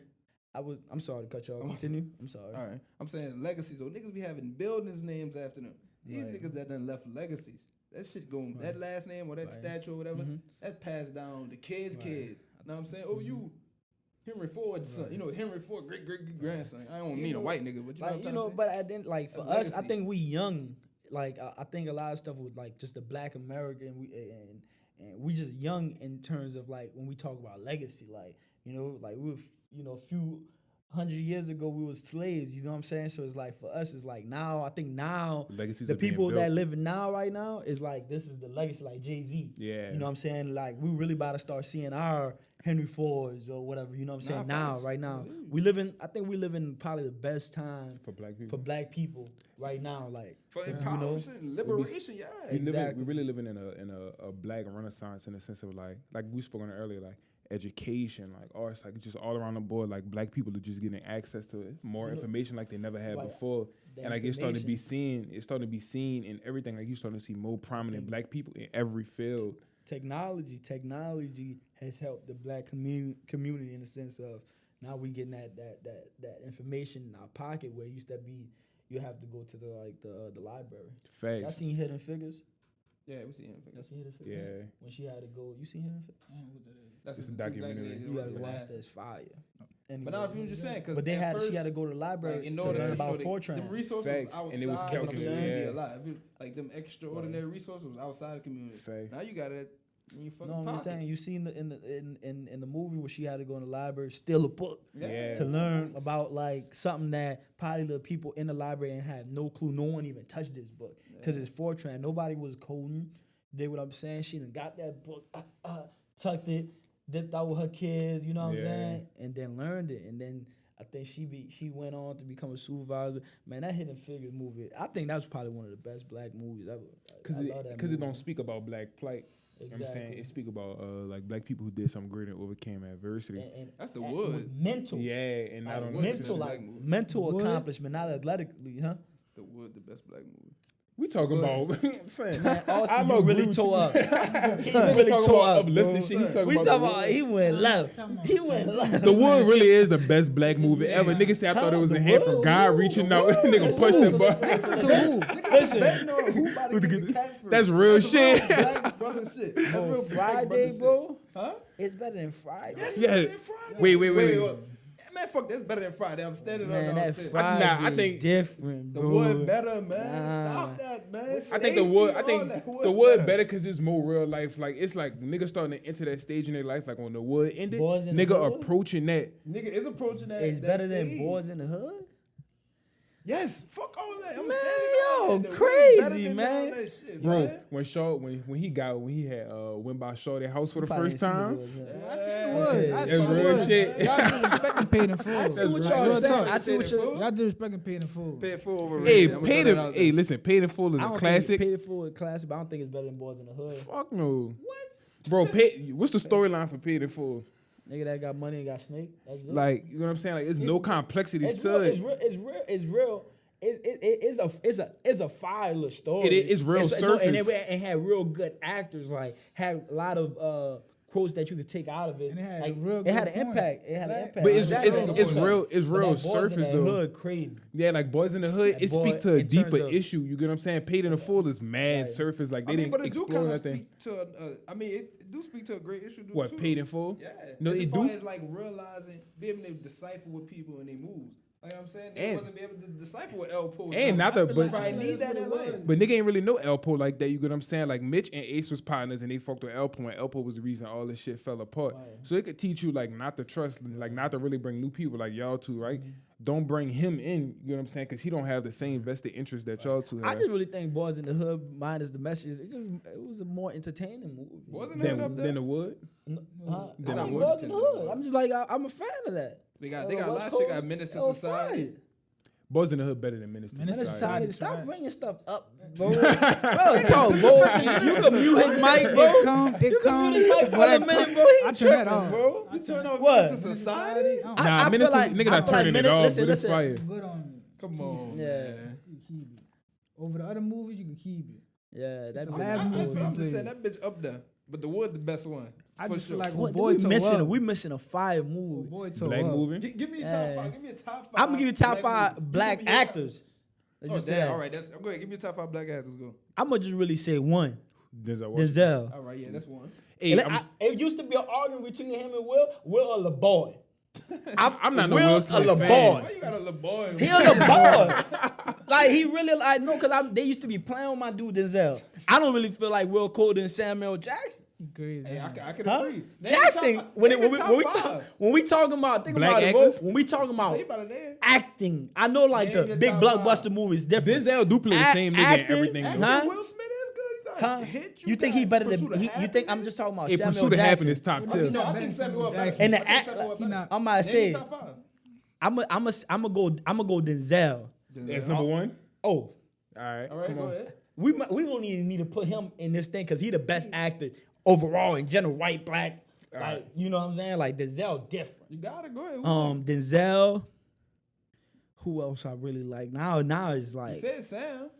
A: having-
D: I'm sorry to cut you off. Continue. I'm sorry.
A: All right, I'm saying legacies. So niggas be having buildings names after them. These
D: Right.
A: niggas that done left legacies. That shit going, that last name or that
D: Right.
A: statue or whatever, that's passed down to kids. Know what I'm saying? Oh, you Henry Ford's son. Henry Ford, great grandson. I don't mean a white nigga, but you know what I'm trying to say?
D: But I didn't like for
A: That's
D: us. I
A: legacy.
D: think we young. Like I think a lot of stuff with like just the Black American. And we just young in terms of like when we talk about legacy. Like You know, like we were, a few 100 years ago we was slaves. You know what I'm saying? So it's like for us, it's like now. I think now
B: Legacies
D: the
B: are being
D: people
B: built.
D: that living now right now is like this is the legacy, like Jay-Z.
B: Yeah.
D: You know what I'm saying? Like we really about to start seeing our Henry Fords or whatever. You know what I'm saying? Now, right now, I think we live in probably the best time
B: For black people.
D: for black people right now. Like
A: For
D: 'cause,
A: empowerment, liberation, yeah.
D: Exactly.
B: We really living in a black renaissance in the sense of like we spoke on it earlier, like education, like arts, like just all around the board, like black people are just getting access to more information like they never had
D: Like,
B: before.
D: the
B: And like it's starting to be
D: information.
B: seen, in everything. Like you starting to see more prominent black people in every field.
D: Technology has helped the black community in the sense of now we getting that information in our pocket where it used to be you have to go to the library. Y'all
B: Facts.
D: seen Hidden Figures?
A: Yeah, we see him.
D: Y'all seen Hidden Figures?
B: Yeah.
D: When she had to go, you seen Hidden Figures?
A: That's
B: It's
A: just
B: a
A: the two black
B: documentary.
A: ladies
D: You gotta
A: that
D: watch
A: was
D: that. It's fire.
A: But now, if you were just saying, because
D: But she had to go to the library
A: like, in
D: to
A: order
D: learn
A: to
D: about
A: them
D: Fortran.
A: resources
B: Facts.
A: outside
B: And it was
A: the
B: calculated,
A: community
B: yeah.
A: a lot. Like them extraordinary resources was outside the community.
B: Facts.
A: Now you got it in your fucking
D: No, I'm
A: pocket.
D: just saying. You seen in the movie where she had to go in the library, steal a book
B: Yeah.
D: to learn about like something that probably the people in the library had no clue. No one even touched this book because it's Fortran. Nobody was coding. Did what I'm saying. She done got that book, tucked it, dipped out with her kids. You know what I'm
B: Yeah.
D: saying, and then learned it. And then I think she went on to become a supervisor. Man, that Hidden Figures movie, I think that's probably one of the best black movies ever.
B: Because it don't speak about black plight. You know what I'm saying?
D: Exactly.
B: It speak about like black people who did something great and overcame adversity.
D: And
A: That's the
D: and
A: wood.
D: with mental.
B: Yeah, and not
A: Like
B: on
A: wood.
D: Mental,
A: Black
D: like
A: movie.
D: mental
C: Wood?
D: accomplishment, not athletically, huh?
A: The Wood, the best black movie.
B: we talking about saying,
D: Man, Austin,
B: I'm
D: you
B: agree
D: really
B: with
D: tore
B: you.
D: up. He
B: We
D: really
B: talking
D: tore
B: about
D: up.
B: uplifting
D: bro.
B: shit. He talking
D: We
B: about
D: talking
B: the
D: about
B: wood.
D: he went left. He went left.
B: The Wood really is the best black movie ever. Nigga said I thought it was a
D: The
B: hand from
D: Wood?
B: God reaching out. Nigga pushed
D: Listen,
B: the button.
D: Listen,
A: Betting on who about to get the cat first.
B: That's real shit.
A: Real black brother shit. That's
D: bro,
A: real black
D: Friday,
A: brother
D: bro,
A: shit. Huh?
D: it's better than Friday.
B: Yeah. Wait.
A: Man, fuck, that's better than Friday. I'm standing
D: Man,
A: on
D: that
A: that.
D: Friday
B: I think
D: different,
A: The
D: bro.
A: Wood better, man.
D: Nah.
A: Stop that, man.
B: I think the Wood. I
A: Stacy,
B: think
A: all that.
B: the Wood better because it's more real life. Like it's like niggas starting to enter that stage in their life. Like when the Wood ended,
D: Boys in the
B: nigga
D: Hood?
B: approaching that.
A: Nigga is approaching that.
D: It's
A: that
D: better than
A: stage.
D: Boys in the Hood.
A: Yes, fuck all that. I'm
D: Man,
A: standing
D: yo,
A: on that. The
D: crazy,
A: Wood better than
D: man.
A: all that shit,
B: Bro,
A: man.
B: when he had went by Shawty house for the
D: Probably
B: first
D: ain't seen the
B: time.
D: Woods, huh?
C: I seen the Wood. I
B: That's
C: saw the
B: real
C: Wood.
B: shit.
C: Y'all disrespecting paid in full.
D: I see what
B: That's
D: y'all
C: real
D: saying.
C: talk.
D: I see what y'all.
C: Y'all disrespecting paid in full.
A: Pay it full over.
B: Hey,
A: I'ma throw that out there.
B: listen, Paid in Full is
D: I
B: a
D: don't
B: classic.
D: think Paid in Full is a classic, but I don't think it's better than Boys in the Hood.
B: Fuck no. What? Bro, what's the storyline for Paid in Full?
D: Nigga that got money and got snake. That's it.
B: Like, you know what I'm saying? Like, there's no complexities
D: It's
B: to
D: real.
B: it.
D: It's real. It's a fire little story.
B: It's real surface.
D: And it had real good actors. Like had a lot of quotes that you could take out of it.
C: And it had
D: like,
C: real
D: it had
C: good
D: an
C: points.
D: impact. It had an impact.
B: But it's
D: Exactly.
B: real. It's
D: But
B: real
D: that Boys in
B: surface
D: the
B: though.
D: Hood crazy.
B: Yeah, like Boys in the Hood,
D: That
B: it
D: boy,
B: speaks to a
D: in terms
B: deeper
D: of-
B: issue. You get what I'm saying? Paid in the Full is mad
D: Right.
B: surface. Like they
A: I mean,
B: didn't
A: but it do
B: explore
A: kind of
B: nothing.
A: speak to. It do speak to a great issue.
B: What,
A: too.
B: Paid in Full?
A: Yeah.
B: No,
A: as
B: it
A: far
B: do.
A: as like realizing, being able to decipher what people and they moves. Like I'm saying, they
B: And-
A: wasn't be able to decipher what El Po.
B: And not the but
A: probably need that in life.
B: But nigga ain't really know Elpo like that, you get what I'm saying? Like Mitch and Ace was partners and they fucked with Elpo and Elpo was the reason all this shit fell apart.
D: Right.
B: So it could teach you like not to trust, like not to really bring new people like y'all two, right? Don't bring him in, you know what I'm saying? Because he don't have the same vested interest that y'all two
D: I
B: have.
D: just really think Boys in the Hood, minus the message, it was a more entertaining movie.
A: Wasn't it up there?
B: Than the Wood?
D: Huh?
B: Then
D: I
B: I
D: mean,
B: would
D: Boys in the Hood. I'm just like I'm a fan of that.
A: They got a lot
D: West
A: of shit. Got
D: Coast,
A: Menace to
D: hell,
A: Society.
D: fire.
B: Boys in the Hood better than Menace to
C: Menace to
B: Society.
D: Society, stop
C: Right.
D: bringing stuff up, bro. Bro, talk, bro. You can mute his mic, bro.
C: It come.
D: You can mute his mic for
C: But
D: a minute, bro.
C: I
D: He
C: turn that
D: tripping,
C: off.
D: bro.
A: You turn off
D: What?
A: Menace to Society?
C: Oh,
B: Nah,
D: I
B: Menace
D: feel like-
B: to, nigga
D: I
B: not
D: feel like
B: turning it
D: Menace-
B: off,
D: listen,
B: but it's
D: listen.
B: fire.
C: good on you.
A: Come on.
D: Yeah.
A: Man.
C: You keep it. Over the other movies, you can keep it.
D: Yeah, that
C: The
D: bitch-
C: last movie.
A: I'm just saying that bitch up there, but the Wood the best one.
C: I
A: for
C: just
A: sure.
C: feel like
D: What,
C: boy
D: we missing a fire
C: Oh,
D: movie.
C: boy toe
B: Black
C: up.
B: movie?
A: Give me a
D: Yeah.
A: top five. Give me a top five.
D: I'm gonna give you top five
A: movies.
D: black
A: Give me your top-
D: actors. Let's
A: Oh,
D: just say
A: damn.
D: that.
A: All right, go ahead. Give me a top five black actors. Go.
D: I'm gonna just really say one.
B: Denzel Washington.
D: Denzel.
A: All right, yeah, that's one.
B: Hey, I'm,
D: It used to be an argument between him and Will or LeBoy.
B: I'm not no
D: Will
B: Will
D: or
B: Smith
D: LeBoy.
B: fan.
A: Why you got a little boy?
D: He a LeBoy. Like he really like no, cause they used to be playing with my dude Denzel. I don't really feel like Will Cole and Samuel Jackson.
C: Crazy.
A: Hey, I could
D: Huh?
A: agree.
D: Jackson, when we talking about, think
B: Black
D: about it, bro.
B: actors?
D: When we talking
A: So
D: about
A: he about there.
D: acting, I know like
A: Name
D: the
A: your
D: big
A: top
D: blockbuster
A: five.
D: movies different.
B: Denzel do play the same nigga in
D: acting,
B: everything.
A: Acting,
B: though.
D: Huh?
A: Will Smith is good. You got
D: Huh?
A: Hit.
D: You think he
A: got
D: better
A: Pursuit
D: than
A: of
D: you think I'm
A: Happiness.
D: just talking about
B: Hey,
D: Samuel
B: Pursuit of
D: Jackson.
B: Happiness top
A: No,
B: tier.
A: I think Samuel better.
C: Jackson.
D: And the
A: I think
D: act-
A: Samuel
C: he
A: better.
C: not-
D: I'm about to
A: Name
D: say
A: your top five.
D: I'm gonna go Denzel.
B: That's number one.
D: Oh,
B: All right.
A: All right,
B: come
A: go
B: on.
A: ahead.
D: we don't even need to put him in this thing because he the best actor overall in general, white, black. Like,
B: right.
D: you know what I'm saying? Like Denzel different.
A: You got it. Go ahead.
D: Denzel. Who else I really like? Now it's
A: You
D: like,
A: said Sam.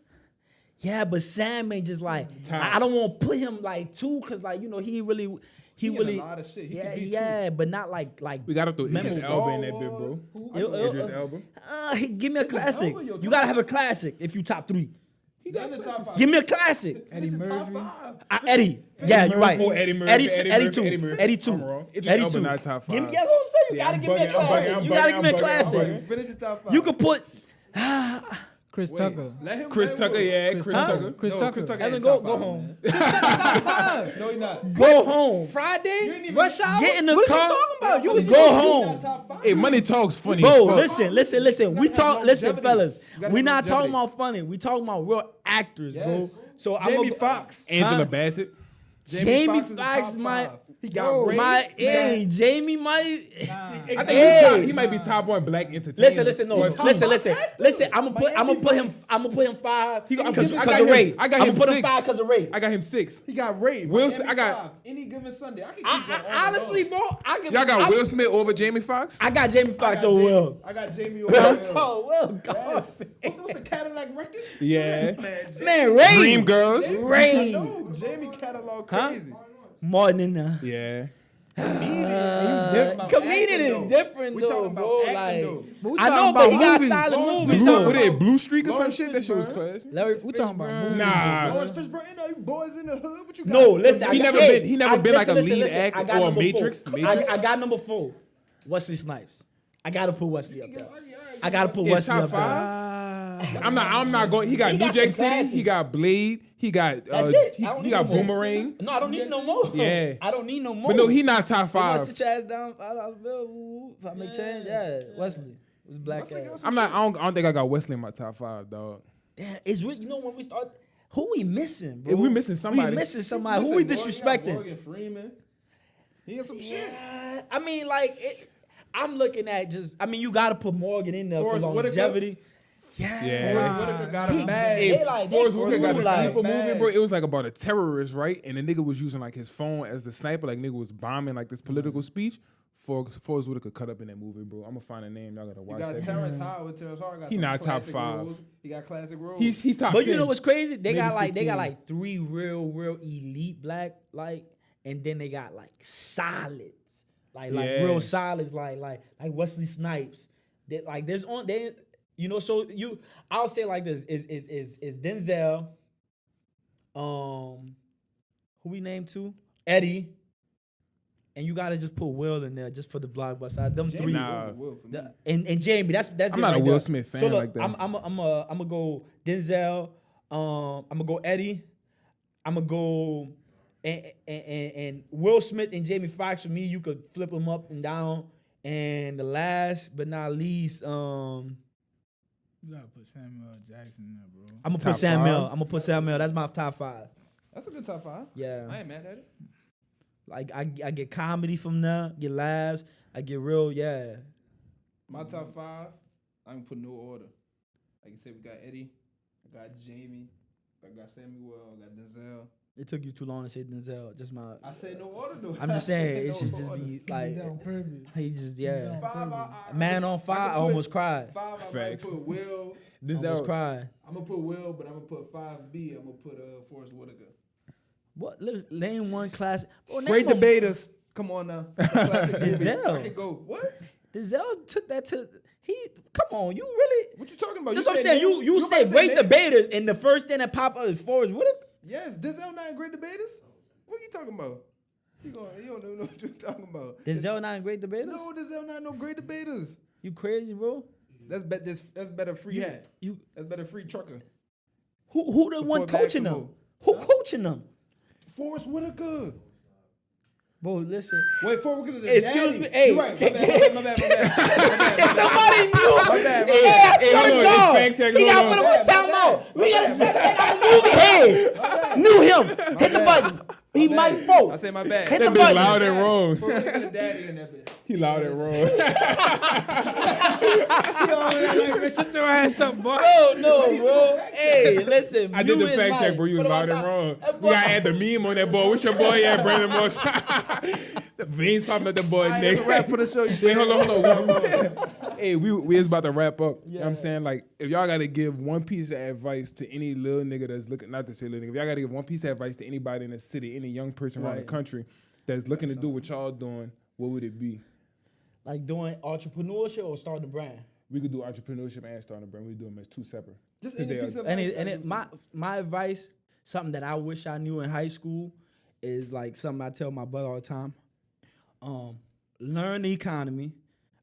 D: yeah, but Sam ain't just like,
B: Tom.
D: I don't want to put him like two because like, you know, he
A: in
D: really,
A: a lot of shit. He
D: yeah,
A: could be
D: yeah, but not like
B: We gotta throw
D: Memorable.
B: Idris Elba in that
A: Star
B: bit, bro.
A: Wars.
B: Idris Elba.
D: give me a classic.
A: Elba your
D: You
A: top
D: gotta have a classic if you top three.
A: He got the top five.
D: Give me a classic.
C: Eddie
A: Finish the top
C: Murphy.
A: five.
D: Eddie. Yeah, you're right.
B: Eddie Murphy,
D: Eddie
B: Eddie
D: two.
B: Murphy, Murphy.
D: Eddie
B: I'm
D: two.
B: wrong. Idris
D: Eddie
B: Elba
D: two.
B: not top
D: Give me,
B: five.
D: that's what I'm saying. You
B: Yeah,
D: gotta
B: I'm
D: give me a
B: bugging, I'm
D: classic.
B: bugging,
D: You gotta give me a
B: I'm bugging, I'm
D: classic.
B: bugging.
A: Finish the top five.
D: You could put
C: Chris
A: Wait,
C: Tucker.
A: Let him.
B: Chris
A: let him
B: Tucker,
A: go.
B: yeah,
C: Chris
B: Chris
C: Tucker.
B: Tucker.
C: Chris
A: No,
C: Tucker.
A: Chris Tucker.
D: Evan,
A: ain't
D: go
A: top
D: home.
A: five, man. No, he not.
D: Go home.
C: Friday.
A: even-
C: Rush Hour.
D: Get in the
C: what
D: car.
C: Are you talking about? You was
D: Go
A: He's
D: home.
A: not top five.
B: Hey, money talks funny.
D: Bro,
B: as fuck.
D: listen. We
A: gotta
D: talk.
A: have
D: Listen,
A: longevity.
D: fellas.
A: You gotta
D: We
A: have
D: not talking
A: longevity.
D: about funny. We talking about real actors, bro.
A: Yes.
D: So I'm
A: Jamie Foxx.
B: Angela
D: Huh?
B: Bassett.
D: Jamie
A: is the
D: Foxx,
A: top
D: my
A: five. He got
D: bro,
A: raised.
D: my
A: He got-
D: Jamie might.
B: I think
D: Hey.
B: he might be top one black entertainer.
D: Listen, no,
B: But-
D: listen.
A: actor.
D: I'm gonna
A: Miami
D: put him.
A: Vice.
D: I'm gonna put him 5
B: He got-
D: because
B: I
D: of
B: got him-
D: Ray.
B: I got
D: I'm
B: him
D: gonna put him
B: 6.
D: 5 because of Ray.
B: I got him 6.
A: He got raped.
B: Will
A: Miami
B: I got-
A: five. Any given Sunday. I can keep going on and
D: Honestly,
A: on.
D: bro, I can.
B: Y'all got
D: I,
B: Will Smith over Jamie Foxx?
D: I got Jamie
A: I
D: Foxx
A: got
D: over
A: Jamie-
D: Will.
A: I got Jamie
D: Will,
A: over
D: Will,
A: Yes. What's the Cadillac record?
B: Yeah.
D: Man, Ray.
B: Dream Girls?
D: Ray.
A: I know. Jamie catalog
D: Huh?
A: crazy.
D: Martin in there.
B: Yeah.
D: Comedian is different
A: We
D: though,
A: talking about
D: bro.
A: acting,
D: Like,
A: though.
C: But we
D: I know,
C: talking
D: but he
C: about
D: got
C: movies.
D: solid
A: Lawrence
D: movies
B: Blue,
D: though.
B: what they, Blue Streak or some
A: Lawrence
B: shit? That shit was
A: Fishburne.
B: class.
D: Larry
C: We talking about
D: Fishburne.
C: movies.
B: Nah.
A: Lawrence Fishburne, you know, you boys in the hood. What you got?
D: No, listen.
B: He
D: I got,
B: never
D: hey,
B: been- he never
D: I-
B: been like a
D: listen,
B: lead actor
D: I got
B: or
D: number
B: Matrix.
D: 4.
B: Matrix?
D: I got number 4. Wesley Snipes. I gotta put Wesley up there. I gotta put
B: In
D: Wesley
B: top
D: up there.
B: 5? I'm not going. He got
D: He
B: New
D: got
B: Jack
D: some
B: City. He
D: classics.
B: got Blade. He got
D: That's it. I don't
B: he
D: need
B: got
D: no more.
B: Boomerang.
D: No, I don't need no more.
B: Yeah.
D: I don't need no more.
B: But no, he not top
D: You wanna
B: 5.
D: sit your ass down? If I make change, yeah. Wesley. Was black ass.
B: I'm not. I don't think I got Wesley in my top 5, dog.
D: Damn, it's really, you know when we start, who we missing, bro?
B: Yeah, we missing somebody.
D: We missing somebody. Who we disrespecting?
A: Morgan Freeman. He got some shit.
D: Yeah, I mean, like, I'm looking at just. I mean, you got to put Morgan in there
A: Forrest
D: for
A: Whitaker?
D: longevity. Yeah.
B: Yeah.
A: Forrest Whitaker got
D: He-
A: him bad.
D: They like- they
B: Forrest Whitaker got
D: cool,
B: the
D: like-
B: sniper
A: bad.
B: movie, bro. It was like about a terrorist, right? And the nigga was using like his phone as the sniper. Like nigga was bombing like this political speech. Forrest Whitaker cut up in that movie, bro. I'm gonna find a name. Y'all gotta
A: You
B: watch
A: got
B: that.
A: Terrence Howard. Terrence Howard got
B: He
A: some
B: not top
A: classic
B: 5.
A: roles. He got classic roles.
B: He's top.
D: But
B: 10.
D: you know what's crazy? They
B: Maybe
D: got
B: 15.
D: like 3 real elite black, like, and then they got like solids, like
B: Yeah.
D: real solids, like Wesley Snipes. That like there's on they, you know. So I'll say like this is Denzel. Who we named 2? Eddie. And you gotta just put Will in there just for the blockbuster. Them
A: Jamie
D: 3.
B: Nah.
A: Will for me.
D: And Jamie, that's
B: I'm
D: it
B: not a
D: right
B: Will
D: there.
B: Smith fan
D: so look,
B: like that.
D: I'm gonna go Denzel. I'm gonna go Eddie. I'm gonna go and Will Smith and Jamie Foxx. For me, you could flip them up and down. And the last but not least,
C: You gotta put Samuel Jackson in there, bro.
D: I'm gonna
B: Top
D: put Samuel.
B: 5?
D: I'm gonna put Samuel. That's my top 5.
A: That's a good top 5.
D: Yeah,
A: I ain't mad at it.
D: like I get comedy from there, get laughs. I get real, yeah.
A: My top 5, I can put no order. Like you said, we got Eddie, I got Jamie, I got Samuel, I got Denzel.
D: It took you too long to say Denzel. Just my.
A: I said no order though.
D: I'm just
A: I
D: saying
A: said
D: it
A: no
D: should just
A: order.
D: be like
C: on purpose.
D: he just yeah.
A: 5,
D: Man on fire, I almost cried.
A: 5, I might
B: Facts.
A: put Will.
D: Almost
B: Denzel.
D: cried.
A: I'm gonna put Will, but I'm gonna put 5B. I'm gonna put Forrest Whitaker.
D: What? Name one classic. Bro, name
A: Great
D: one-
A: debaters. Come on now. That's a classic movie.
D: Denzel.
A: I can go. What?
D: Denzel took that to. He come on, you really?
A: What you talking about?
D: That's
A: You
D: what I'm
A: said
D: saying.
A: name-
D: You
A: about
D: say
A: to
D: great
A: name-
D: debaters, and the first thing that pop up is Forrest Whitaker.
A: Yes, Denzel not in Great Debaters. What you talking about? You don't know what you're talking about.
D: Denzel not in great debaters.
A: No, Denzel not no Great Debaters.
D: You crazy, bro?
A: That's better free hat.
D: You
A: That's better free trucker.
D: who the one
A: Support
D: coaching them?
A: Maximo.
D: Who coaching them?
A: Forrest Whitaker.
D: Bro, listen.
A: Wait, before we get to the
D: Excuse
A: daddy.
D: me, hey,
A: You right, my bad.
D: Can somebody mute?
A: My bad.
D: Hey, I swear
B: hold
D: to
B: on,
D: God,
B: fact check,
D: he got
B: hold
D: put
B: on.
D: him on timeout. We gotta
A: bad.
D: check out the movie. Hey, knew him. Hit the button. He might vote.
A: I say my bad.
D: Hit
B: That
D: the
B: bitch
D: button.
B: loud and wrong.
A: Before we get to the daddy in that bitch.
B: He loud and wrong.
C: Shut your ass up, boy.
D: No, bro. Hey, listen.
B: I did the
D: mute his
B: fact check,
D: mic.
B: bro. You was
D: Put him on
B: loud and
D: top.
B: wrong.
D: That
B: We
D: boy-
B: gotta add the meme on that boy. What's your boy at, Brandon Moss? The veins popping up the boy
A: That's
B: neck.
A: a wrap for the show. You
B: Wait, hold
A: on.
B: on. Hey, we is about to wrap up. You know what I'm
D: Yeah.
B: saying? Like, if y'all gotta give one piece of advice to any little nigga that's looking, not to say little nigga, if y'all gotta give one piece of advice to anybody in the city, any young person around the
D: Right.
B: country that's looking to do what y'all doing, what would it be?
D: Like doing entrepreneurship or starting a brand?
B: We could do entrepreneurship and starting a brand. We do them as two separate.
A: Just
B: 'Cause
A: any
B: they
A: piece
B: are-
A: of
D: My advice, something that I wish I knew in high school, is like something I tell my brother all the time. Learn the economy.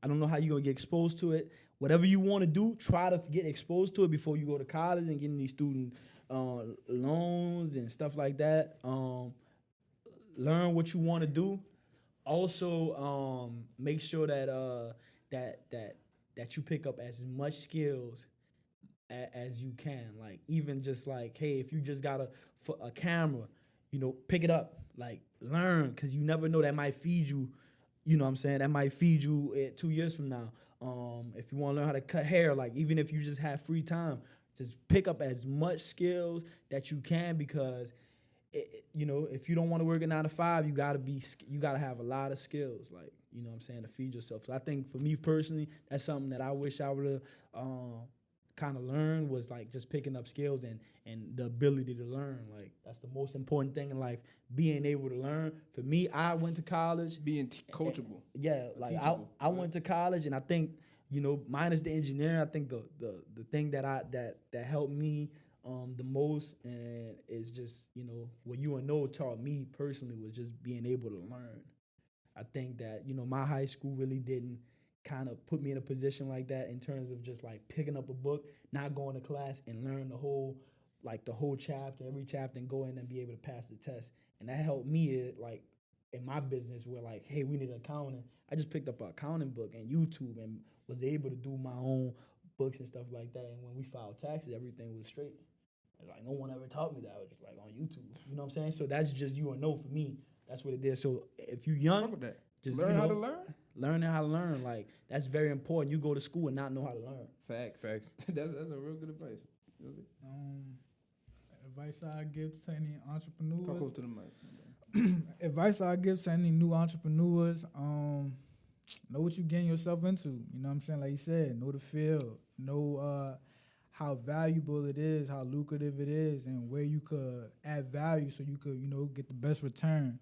D: I don't know how you're gonna get exposed to it. Whatever you want to do, try to get exposed to it before you go to college and getting these student loans and stuff like that. Learn what you want to do. Also, make sure that that you pick up as much skills as you can. Like even just like, hey, if you just got a camera, pick it up. Like learn, because you never know, that might feed you. You know what I'm saying? That might feed you 2 years from now. If you want to learn how to cut hair, like even if you just have free time, just pick up as much skills that you can, because if you don't want to work a 9 to 5, you gotta have a lot of skills, like, you know what I'm saying, to feed yourself. So I think for me personally, that's something that I wish I would have kind of learned, was like just picking up skills and the ability to learn. Like that's the most important thing in life, being able to learn. For me, I went to college.
A: Being coachable.
D: Yeah, like
A: Teachable.
D: I went to college, and I think, minus the engineering, I think the thing that helped me the most, and is just, what UNO taught me personally, was just being able to learn. I think that, my high school really didn't kind of put me in a position like that, in terms of just like picking up a book, not going to class and learn the whole chapter, every chapter, and go in and be able to pass the test. And that helped me, like, in my business, where like, hey, we need an accountant. I just picked up an accounting book and YouTube, and was able to do my own books and stuff like that. And when we filed taxes, everything was straight. Like, no one ever taught me that. I was just like on YouTube. You know what I'm saying? So that's just UNO for me. That's what it did. So if you're young, just
A: Learn how to learn.
D: learning how to learn. Like, that's very important. You go to school and not know how to learn.
A: Facts. That's a real good advice.
C: Advice I give to any entrepreneurs.
A: Talk over to the mic.
C: Advice I give to any new entrepreneurs, know what you're getting yourself into. You know what I'm saying? Like you said, know the field, know how valuable it is, how lucrative it is, and where you could add value so you could, get the best return.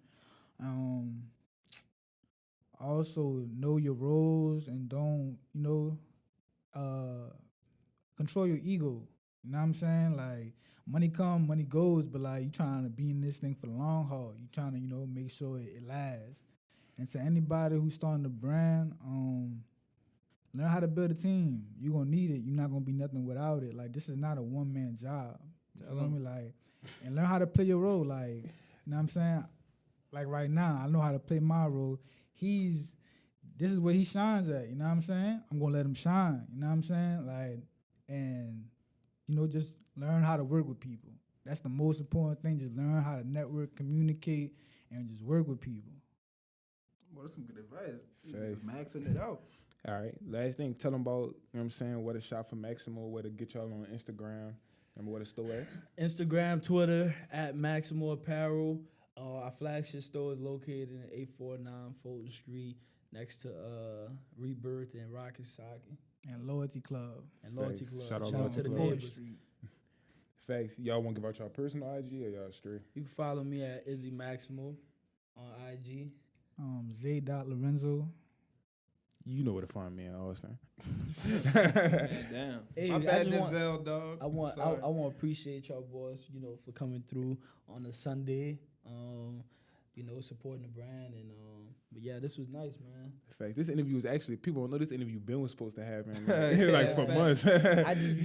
C: Also know your roles, and don't, control your ego. You know what I'm saying? Like, money come, money goes, but like, you trying to be in this thing for the long haul. You trying to, make sure it lasts. And to anybody who's starting a brand, learn how to build a team. You're gonna need it. You're not gonna be nothing without it. Like, this is not a one-man job. You feel me? Like, and learn how to play your role. Like, you know what I'm saying? Like right now, I know how to play my role. This is where he shines at. You know what I'm saying? I'm gonna let him shine. You know what I'm saying? Like, and just learn how to work with people. That's the most important thing. Just learn how to network, communicate, and just work with people.
A: Well, that's some good advice.
B: Facts.
A: Maxing it out.
B: All right. Last thing, tell them about, you know what I'm saying, where to shop for Maximo, where to get y'all on Instagram, and where to store at.
D: Instagram, Twitter, at Maximo Apparel. Our flagship store is located in 849 Fulton Street, next to Rebirth and Rocket Socket.
C: And Loyalty Club.
D: And Loyalty
B: Facts.
D: Club.
B: Shout out
D: Shout out
B: Loyalty
D: to the
B: Club.
D: neighbors.
B: Facts. Y'all want to give out y'all personal IG or y'all straight?
D: You can follow me at Izzy Maximo on IG.
C: Zay.Lorenzo.
B: You know where to find me in Austin.
A: Damn.
D: Hey,
A: My
D: I
A: bad,
D: just want-
A: Denzel, dog.
D: I want
A: Sorry.
D: to appreciate y'all boys, for coming through on a Sunday, supporting the brand, and but yeah, this was nice, man.
B: Facts. This interview was actually, people don't know this interview was supposed to happen,
A: Yeah,
B: like for
D: facts.
B: months.
D: I just,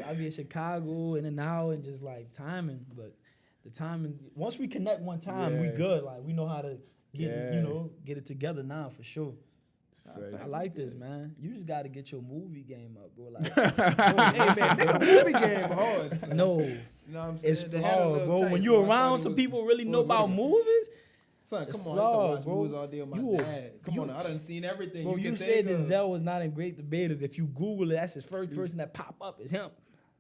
D: I be in Chicago in and out, and just like timing, but the timing, once we connect one time, we
B: Yeah.
D: good. Like, we know how to get it together now for sure.
B: Facts.
D: I like this, man. You just gotta get your movie game up, bro. Like,
A: Hey man, nigga, movie game hard. son.
D: no,
A: You know what I'm saying?
D: it's
A: They had a
D: flawed,
A: little
D: bro.
A: tight,
D: When
A: so
D: you
A: I thought
D: around
A: it
D: some
A: was-
D: people really know
A: was
D: about
A: working.
D: movies,
A: Son,
D: it's
A: come on,
D: flawed,
A: I used to watch
D: bro.
A: movies all day with my
D: You-
A: dad. Come
D: you-
A: on, I done seen everything.
D: bro.
A: you
D: You
A: can
D: said
A: think of.
D: Denzel was not in Great Debaters. If you Google it, that's his first person that pop up is him.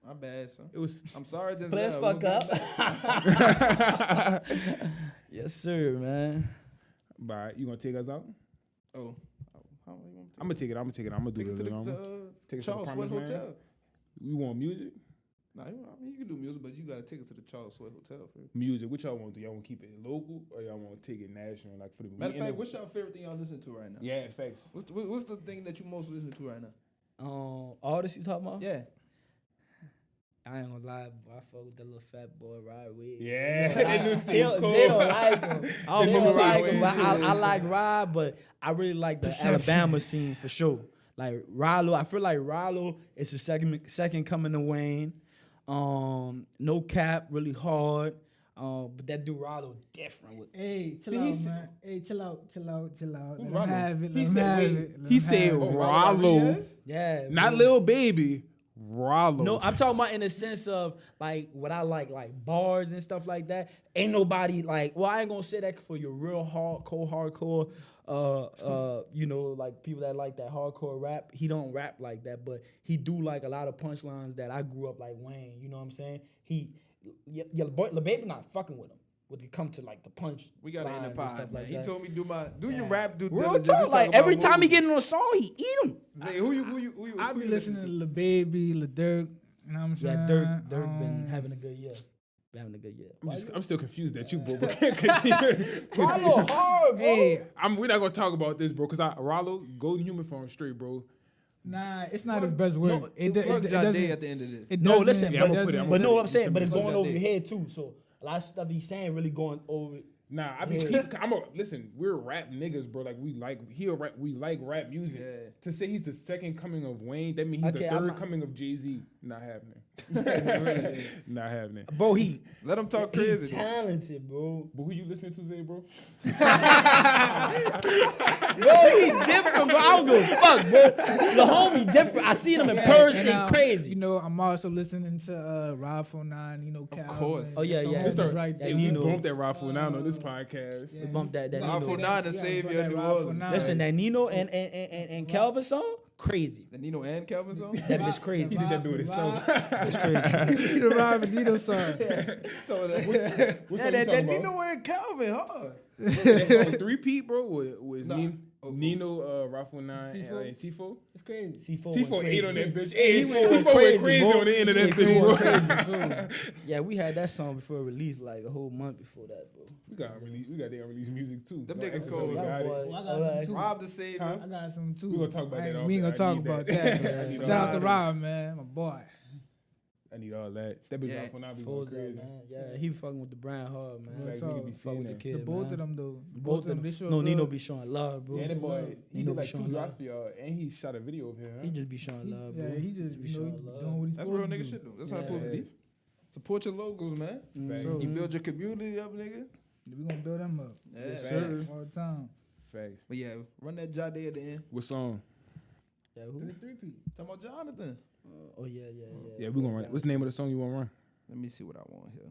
A: My bad, son.
B: It was.
A: I'm sorry, Denzel.
D: Players
A: We'll
D: fuck
A: get
D: up.
A: back.
D: Yes, sir, man.
B: Bye. You gonna take us out?
A: Oh, how you want
B: I'm gonna take it. I'm gonna do
A: Take us
B: the
A: to
B: little
A: the
B: take us to the
A: Charles Sweat
B: Promised Land.
A: Hotel.
B: You want music?
A: Nah, I mean, you can do music, but you gotta take us to the Charles Sweat Hotel first.
B: Music. What y'all want to do? Y'all want to keep it local or y'all want to take it national? Like for the
A: Matter of
B: we in
A: fact,
B: the-
A: what's your favorite thing y'all listen to right now?
B: Yeah, facts.
A: What's the thing that you most listen to right now?
D: Artists you talking about?
A: Yeah.
D: I ain't gonna lie, bro. I fuck with that little fat boy Rod Wave.
B: Yeah, that nigga
D: They
B: seem
D: don't
B: cool.
D: they don't like him.
A: I
D: They
A: don't
D: don't
A: fuck with
D: like
A: Rod
D: him,
A: Wave
D: but
A: too.
D: I like Rod, but I really like the Alabama scene for sure. Like Rallo, I feel like Rallo is the second coming to Wayne. No cap, really hard. But that dude Rallo different with
C: Hey, chill
B: Did he
C: out,
B: say-
C: man. Hey, chill out.
A: Who's
C: Let him
A: Rollo?
C: have it.
B: He
C: Let him
B: said,
C: have
B: wait,
C: it. let
B: he
C: him
B: said
C: have it.
B: Rollo,
A: Rodriguez?
D: yeah,
B: not
D: bro.
B: Lil Baby, Rollo.
D: No, I'm talking about in the sense of like what I like bars and stuff like that. Ain't nobody like. Well, I ain't gonna say that for your real hardcore. Like people that like that hardcore rap. He don't rap like that, but he do like a lot of punchlines that I grew up like Wayne. You know what I'm saying? Your boy, the baby not fucking with him. When it come to like the punch,
A: We gotta end the
D: lines and
A: pod,
D: stuff
A: man.
D: like
A: He
D: that.
A: told me do your rap, do
D: Real
A: diligence.
D: talk,
A: We
D: like
A: talk
D: every
A: about
D: time he
A: movies.
D: get on a song, he eat him.
A: Say, who you
C: I
A: who
C: be
A: you
C: listening to Lil Baby, Lil Durk. You know what I'm saying?
D: Yeah, Dirk been having a good year. Having a good year.
B: I'm still confused that you, bro. But can't continue.
D: Rollo hard, bro.
C: Hey,
B: We're not gonna talk about this, bro. Cause Rollo, Golden Human Form straight, bro.
C: nah, it's not his best work. It
A: Plug Jade
C: doesn't.
A: at the end of this.
C: It
D: No,
C: doesn't-
D: listen,
C: it
B: Yeah, I'ma put it,
C: doesn't-
B: I'ma
D: But
B: put
D: know
B: it.
D: what I'm saying? But it's
A: Plug
D: going
A: that
D: over
A: there.
D: your head too. So a lot of stuff he's saying really going over.
B: Nah, I be listen, we're rap niggas, bro. Like we like rap music.
A: Yeah.
B: To say he's the second coming of Wayne, that means he's
D: Okay,
B: the
D: I'm
B: third
D: not-
B: coming of Jay-Z. Not happening. Not happening.
D: Bro, he
A: Let him talk
D: he
A: crazy.
D: talented, bro.
B: But who you listening to, Zay, bro?
D: Bro, he different, bro. I don't give a fuck, bro. The homie different. I seen him in person,
C: And,
D: crazy.
C: You know, I'm also listening to Rob 49. You know, Calvin.
A: course.
D: Oh, yeah,
C: That's
D: yeah.
C: the
B: Let's
C: homies
B: start
C: right
D: Yeah,
C: there.
B: we
D: Nino.
B: bumped that Raffle now on this podcast.
C: Yeah,
D: We bumped that
C: you
D: Nino.
C: gotta
A: Raffle
C: put
A: 9
C: that-
A: the
C: you gotta
A: savior
C: put
A: of
C: that
A: New
C: Raffle
A: Orleans.
C: 9.
D: Listen, that Nino and Calvin song, crazy.
A: The Nino and Calvin song?
D: That bitch crazy.
B: He did that dude himself.
D: It's crazy.
C: He the Rob and Nino song.
B: What
A: Yeah,
B: song
A: that
B: you talking about?
A: Nino and Calvin hard.
B: That song 3-peat, bro, was
A: Nah.
B: Nino, Raffle 9,
C: C4?
B: and C4.
C: It's crazy.
D: C4
B: C4 ate on that bitch.
D: He
B: Hey,
D: went
B: C4
D: crazy,
B: went crazy
D: bro.
B: on the end of that
D: C4
B: bitch,
D: went
B: bro.
C: True.
D: Yeah, we had that song before it released like a whole month before that, bro.
B: We got their unreleased music too.
A: Them
B: Like,
A: niggas
B: XFL
A: cold.
B: got
D: That
B: it.
D: boy,
C: Well, I got some too.
A: Rob the savior.
C: I got some too.
B: We gonna talk about that off
C: We ain't
B: air.
C: gonna
B: I
C: talk
B: need
C: about
B: that.
C: that.
B: I need
C: Shout
B: all
C: out to
A: that.
C: Rob, man, my boy.
B: I need all that. That bitch
A: Yeah.
B: Raffle 9 be going
D: Forza,
B: crazy.
D: man. Yeah, he fucking with the brand hard, man.
C: Real
B: Like,
C: talk.
B: nigga be
D: Fuck
B: seeing
D: with the
B: that.
D: kid,
C: The both
D: man.
C: of them though.
D: Both of them.
C: They show
D: No,
C: love.
D: Nino be showing love, bro.
B: Yeah, that boy, he
D: Nino
B: did
D: be
B: like 2
D: showing
B: drops
D: love.
B: for y'all, and he shot a video of him. Huh?
D: He just be showing love, bro.
C: Yeah, he just
D: be
C: you know
D: showing
C: he
D: love.
C: doing what he's
A: That's
C: supposed
A: real
C: to
A: nigga
C: do.
A: shit though. That's how it's
D: Yeah.
A: supposed to be. Support your locals, man.
B: Facts.
C: So
A: You build your community up, nigga.
C: we gonna build them up.
A: Yeah,
B: Yes,
A: sir.
C: All the time.
B: Facts.
A: But yeah, run that Jade at the end.
B: What song?
D: Yeah, who?
C: The 3P.
A: Talking about Jonathan.
D: Oh yeah.
B: Yeah, we gonna run it. What's the name of the song you want to run?
A: Let me see what I want here.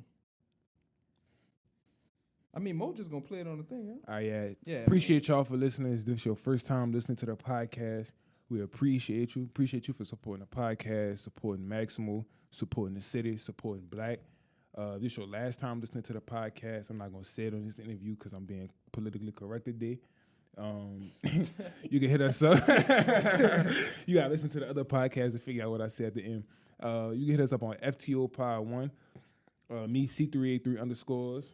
A: I mean, Mo just gonna play it on the thing, huh?
B: Yeah.
A: Yeah.
B: Appreciate y'all for listening. Is this your first time listening to the podcast? We appreciate you. Appreciate you for supporting the podcast, supporting Maximo, supporting the city, supporting Black. This your last time listening to the podcast. I'm not gonna say it on this interview because I'm being politically correct today. You can hit us up. You gotta listen to the other podcasts to figure out what I said at the end. You can hit us up on FTO Pod 1. Me C383 underscores.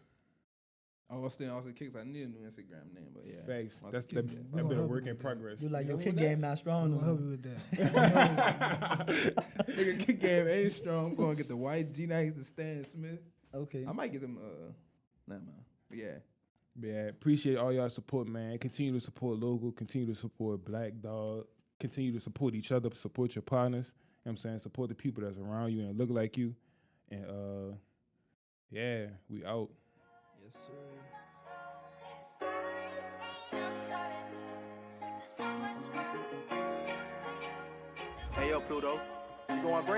A: I was still kicks. I need a new Instagram name, but yeah.
B: Facts.
A: Once
B: That's
A: I get
B: that
A: that.
B: been a
C: help
B: work
C: you
B: in
C: with
B: progress.
D: You like your
A: You
D: kick
A: with
D: game not
C: I'm
D: strong
C: gonna
D: no
C: help
D: more.
C: you with that.
A: Nigga, kick game ain't strong. I'm gonna get the white G-Nikes, the Stan Smith.
D: Okay.
A: I might get them. Nah, man. But yeah.
B: Yeah, appreciate all y'all support, man. Continue to support local. Continue to support Black Dog. Continue to support each other. Support your partners. You know what I'm saying? Support the people that's around you and look like you. And yeah, we out.
D: Yes, sir.
E: Pluto. You going break?